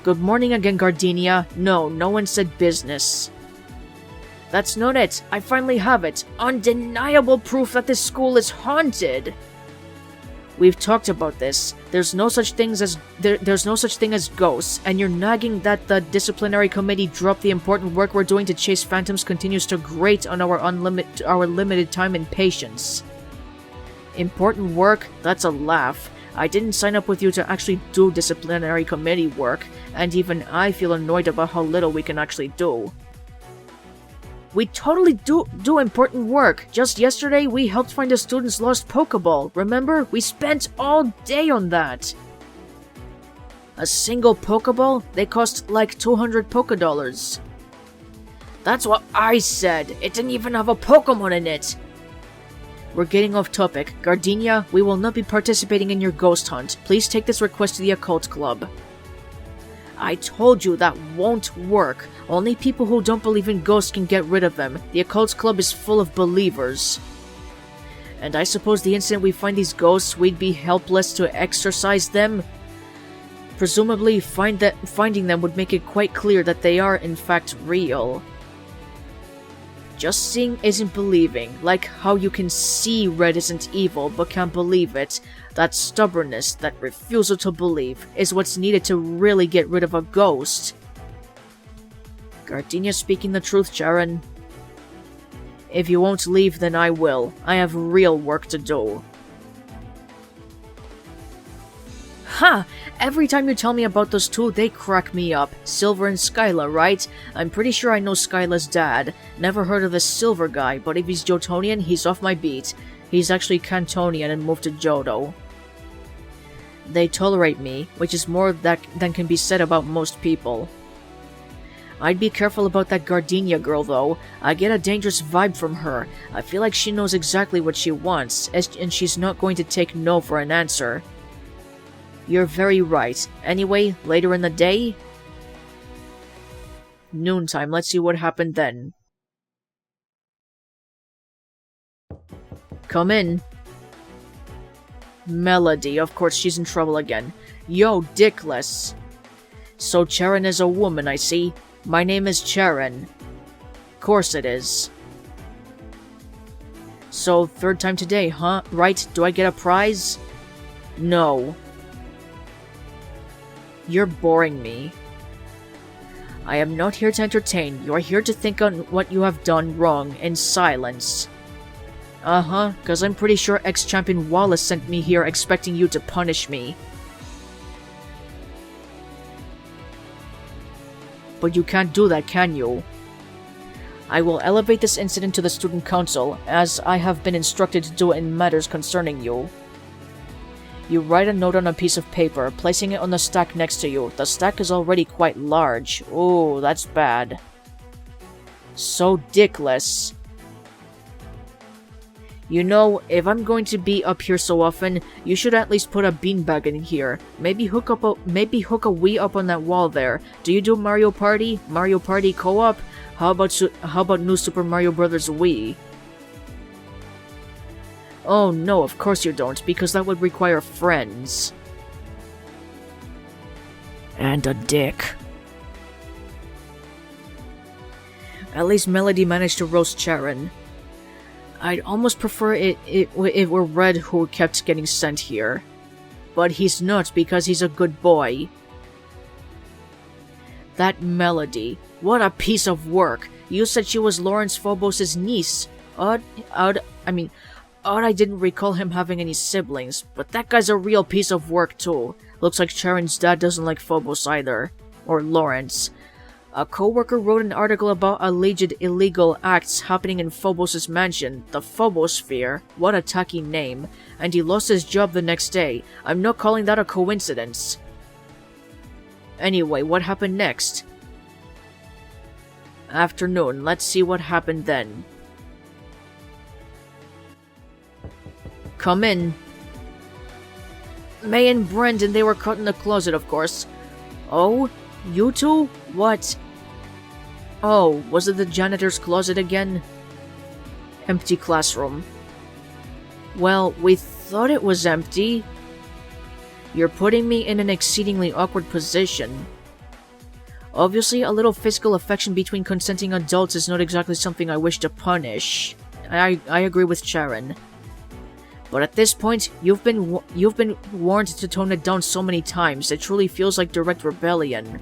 Speaker 1: Good morning again, Gardenia. No one said business. That's not it. I finally have it. Undeniable proof that this school is haunted. We've talked about this. There's no such thing as ghosts, and your nagging that the disciplinary committee drop the important work we're doing to chase phantoms continues to grate on our limited time and patience. Important work? That's a laugh. I didn't sign up with you to actually do disciplinary committee work, and even I feel annoyed about how little we can actually do. We totally do important work. Just yesterday, we helped find a student's lost Pokeball. Remember? We spent all day on that. A single Pokeball? They cost like 200 Pokedollars. That's what I said. It didn't even have a Pokemon in it. We're getting off topic. Gardenia, we will not be participating in your ghost hunt. Please take this request to the Occult Club. I told you that won't work. Only people who don't believe in ghosts can get rid of them. The Occult Club is full of believers. And I suppose the instant we find these ghosts, we'd be helpless to exorcise them? Presumably, finding them would make it quite clear that they are in fact real. Just seeing isn't believing, like how you can see red isn't evil but can't believe it. That stubbornness, that refusal to believe, is what's needed to really get rid of a ghost. Gardenia speaking the truth, Cheren. If you won't leave, then I will. I have real work to do. Ha! Every time you tell me about those 2, they crack me up. Silver and Skyla, right? I'm pretty sure I know Skyla's dad. Never heard of this Silver guy, but if he's Jotonian, he's off my beat. He's actually Cantonian and moved to Johto. They tolerate me, which is more than can be said about most people. I'd be careful about that Gardenia girl, though. I get a dangerous vibe from her. I feel like she knows exactly what she wants, and she's not going to take no for an answer. You're very right. Anyway, later in the day? Noontime, let's see what happened then. Come in. Melody, of course she's in trouble again. Yo, dickless. So Cheren is a woman, I see. My name is Cheren. Course it is. So, 3rd time today, huh? Right? Do I get a prize? No. You're boring me. I am not here to entertain. You are here to think on what you have done wrong in silence. Uh-huh, cause I'm pretty sure ex-champion Wallace sent me here expecting you to punish me. But you can't do that, can you? I will elevate this incident to the student council, as I have been instructed to do in matters concerning you. You write a note on a piece of paper, placing it on the stack next to you. The stack is already quite large. Oh, that's bad. So dickless. You know, if I'm going to be up here so often, you should at least put a beanbag in here. Maybe hook a Wii up on that wall there. Do you do Mario Party? Mario Party co-op? How about New Super Mario Bros. Wii? Oh no, of course you don't, because that would require friends.
Speaker 2: And a dick.
Speaker 1: At least Melody managed to roast Cheren. I'd almost prefer it were Red who kept getting sent here. But he's not, because he's a good boy. That melody. What a piece of work. You said she was Lawrence Phobos' niece. Odd I didn't recall him having any siblings, but that guy's a real piece of work too. Looks like Cheren's dad doesn't like Phobos either. Or Lawrence. A co-worker wrote an article about alleged illegal acts happening in Phobos' mansion, the Phobosphere. What a tacky name. And he lost his job the next day. I'm not calling that a coincidence. Anyway, what happened next? Afternoon, let's see what happened then. Come in. May and Brendan, they were caught in the closet, of course. Oh? You two? What? Oh, was it the janitor's closet again? Empty classroom. Well, we thought it was empty. You're putting me in an exceedingly awkward position. Obviously, a little physical affection between consenting adults is not exactly something I wish to punish. I agree with Cheren. But at this point, you've been warned to tone it down so many times, it truly feels like direct rebellion.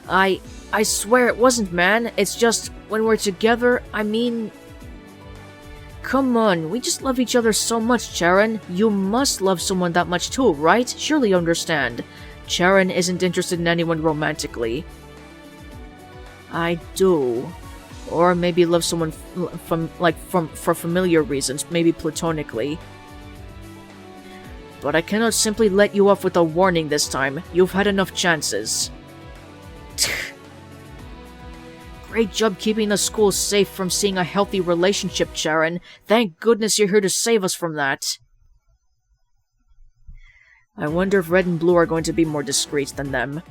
Speaker 1: I swear it wasn't, man. It's just, when we're together, I mean... Come on, we just love each other so much, Cheren. You must love someone that much too, right? Surely you understand. Cheren isn't interested in anyone romantically. I do. Or maybe love someone for familiar reasons, maybe platonically. But I cannot simply let you off with a warning this time. You've had enough chances. Great job keeping the school safe from seeing a healthy relationship, Cheren. Thank goodness you're here to save us from that. I wonder if Red and Blue are going to be more discreet than them.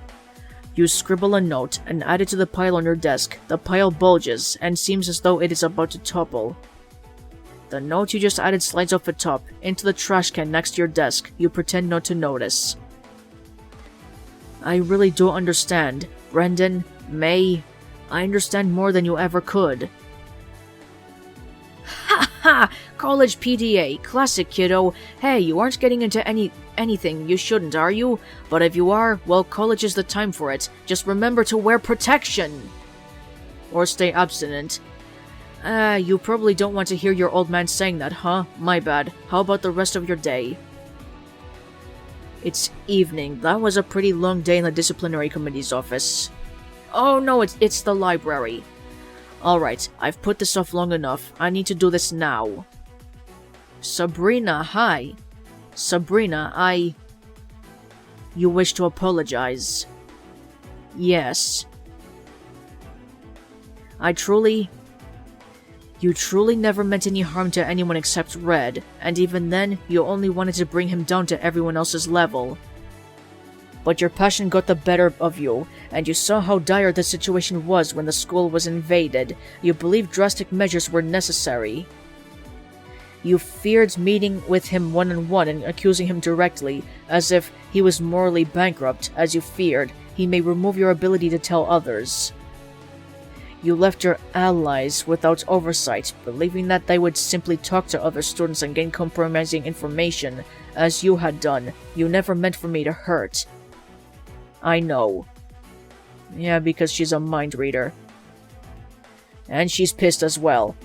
Speaker 1: You scribble a note and add it to the pile on your desk. The pile bulges and seems as though it is about to topple. The note you just added slides off the top, into the trash can next to your desk. You pretend not to notice. I really don't understand. Brendan, May, I understand more than you ever could. Ha ha! College PDA, classic kiddo. Hey, you aren't getting into anything you shouldn't, are you? But if you are, well, college is the time for it. Just remember to wear protection! Or stay abstinent. You probably don't want to hear your old man saying that, huh? My bad. How about the rest of your day? It's evening. That was a pretty long day in the disciplinary committee's office. Oh no, it's the library. Alright, I've put this off long enough. I need to do this now. Sabrina, hi. Sabrina, You wish to apologize? Yes. You truly never meant any harm to anyone except Red, and even then, you only wanted to bring him down to everyone else's level. But your passion got the better of you, and you saw how dire the situation was when the school was invaded. You believed drastic measures were necessary. You feared meeting with him one-on-one and accusing him directly, as if he was morally bankrupt, as you feared he may remove your ability to tell others. You left your allies without oversight, believing that they would simply talk to other students and gain compromising information, as you had done. You never meant for me to hurt. I know. Yeah, because she's a mind reader. And she's pissed as well.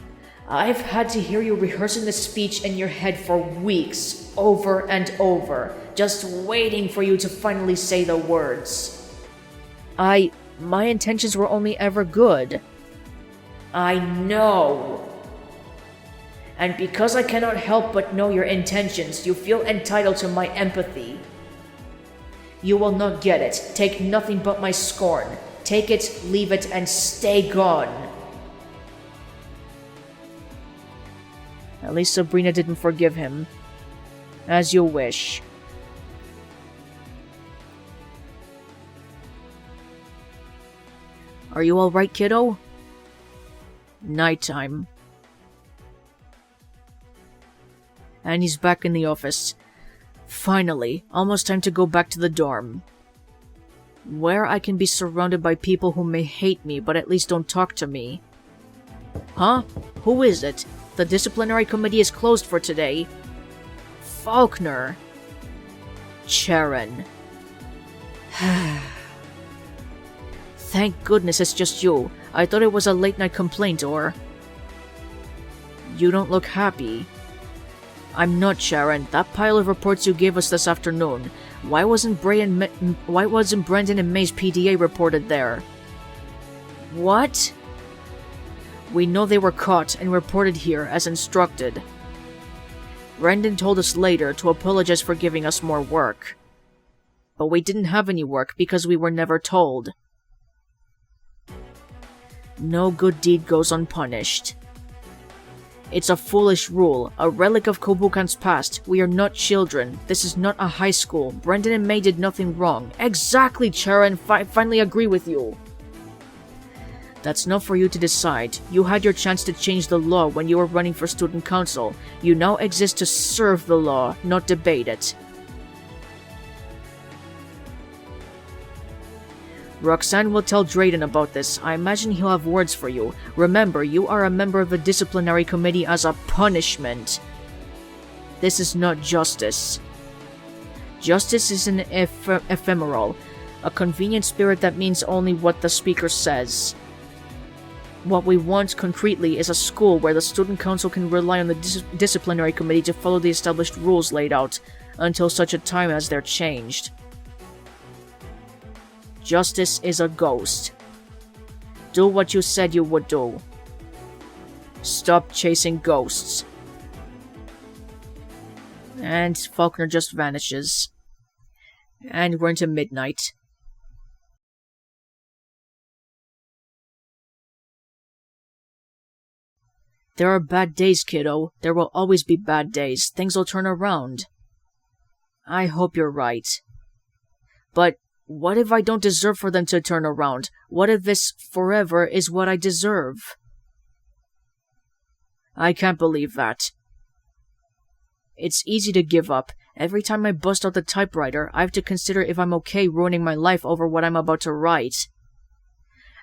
Speaker 1: I've had to hear you rehearsing the speech in your head for weeks, over and over, just waiting for you to finally say the words. My intentions were only ever good. I know. And because I cannot help but know your intentions, you feel entitled to my empathy. You will not get it. Take nothing but my scorn. Take it, leave it, and stay gone. At least Sabrina didn't forgive him. As you wish. Are you alright, kiddo? Nighttime. And he's back in the office. Finally, almost time to go back to the dorm. Where I can be surrounded by people who may hate me, but at least don't talk to me. Huh? Who is it? The disciplinary committee is closed for today. Faulkner. Cheren. Thank goodness it's just you. I thought it was a late night complaint or... You don't look happy. I'm not, Cheren. That pile of reports you gave us this afternoon. Why wasn't Brendan and May's PDA reported there? What? We know they were caught and reported here as instructed. Brendan told us later to apologize for giving us more work. But we didn't have any work because we were never told. No good deed goes unpunished. It's a foolish rule, a relic of Kobukan's past. We are not children. This is not a high school. Brendan and May did nothing wrong. Exactly, Cheren. Finally agree with you. That's not for you to decide. You had your chance to change the law when you were running for student council. You now exist to serve the law, not debate it. Roxanne will tell Drayden about this. I imagine he'll have words for you. Remember, you are a member of a disciplinary committee as a punishment. This is not justice. Justice is an ephemeral, a convenient spirit that means only what the speaker says. What we want concretely is a school where the student council can rely on the disciplinary committee to follow the established rules laid out, until such a time as they're changed. Justice is a ghost. Do what you said you would do. Stop chasing ghosts. And Faulkner just vanishes. And we're into midnight. There are bad days, kiddo. There will always be bad days. Things will turn around. I hope you're right. But what if I don't deserve for them to turn around? What if this forever is what I deserve? I can't believe that. It's easy to give up. Every time I bust out the typewriter, I have to consider if I'm okay ruining my life over what I'm about to write.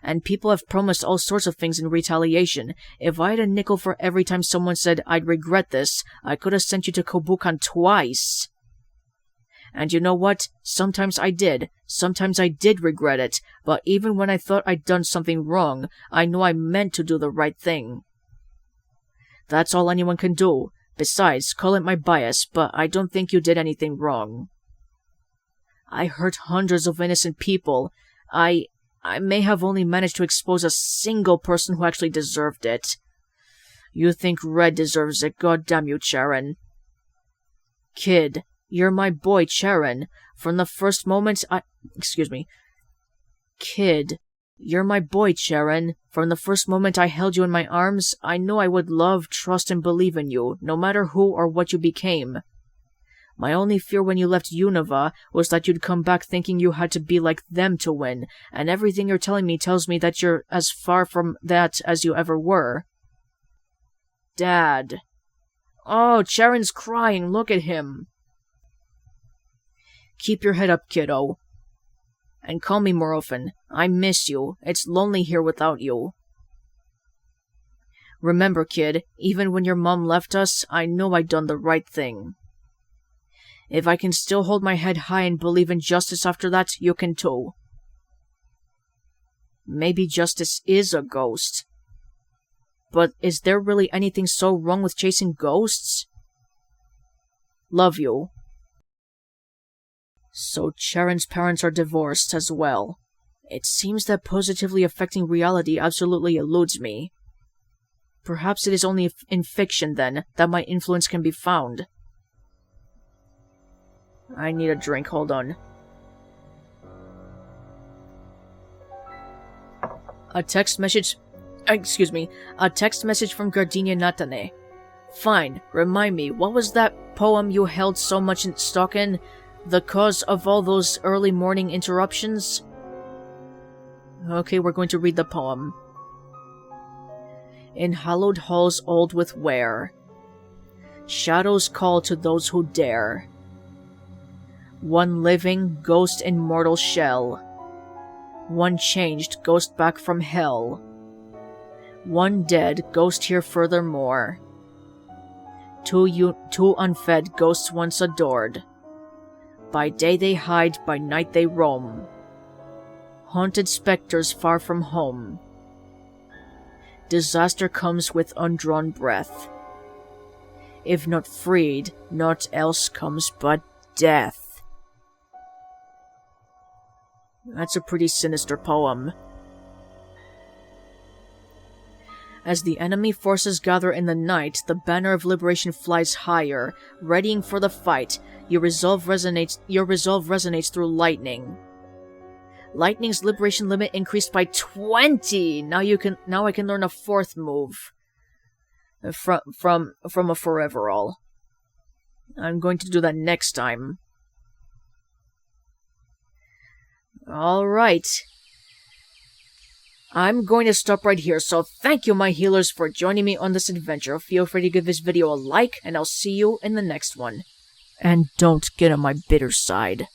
Speaker 1: And people have promised all sorts of things in retaliation. If I had a nickel for every time someone said I'd regret this, I could have sent you to Kobukan twice. And you know what? Sometimes I did. Sometimes I did regret it. But even when I thought I'd done something wrong, I know I meant to do the right thing. That's all anyone can do. Besides, call it my bias, but I don't think you did anything wrong. I hurt hundreds of innocent people. I may have only managed to expose a single person who actually deserved it. You think Red deserves it, goddamn you, Cheren. Kid, you're my boy, Cheren. From the first moment Kid, you're my boy, Cheren. From the first moment I held you in my arms, I knew I would love, trust, and believe in you, no matter who or what you became. My only fear when you left Unova was that you'd come back thinking you had to be like them to win, and everything you're telling me tells me that you're as far from that as you ever were. Dad. Oh, Cheren's crying, look at him. Keep your head up, kiddo. And call me more often. I miss you. It's lonely here without you. Remember, kid, even when your mom left us, I know I'd done the right thing. If I can still hold my head high and believe in justice after that, you can too. Maybe justice is a ghost. But is there really anything so wrong with chasing ghosts? Love you. So Cheren's parents are divorced as well. It seems that positively affecting reality absolutely eludes me. Perhaps it is only in fiction, then, that my influence can be found. I need a drink, hold on. A text message from Gardenia Natane. Fine, remind me, what was that poem you held so much in stock in? The cause of all those early morning interruptions? Okay, we're going to read the poem. In hallowed halls old with wear, shadows call to those who dare. One living, ghost in mortal shell. One changed, ghost back from hell. One dead, ghost here furthermore. Two unfed, ghosts once adored. By day they hide, by night they roam. Haunted specters far from home. Disaster comes with undrawn breath. If not freed, naught else comes but death. That's a pretty sinister poem. As the enemy forces gather in the night, the banner of liberation flies higher, readying for the fight. Your resolve resonates through lightning. Lightning's liberation limit increased by 20. Now I can learn a fourth move from a forever all. I'm going to do that next time. All right. I'm going to stop right here, so thank you, my healers, for joining me on this adventure. Feel free to give this video a like, and I'll see you in the next one. And don't get on my bitter side.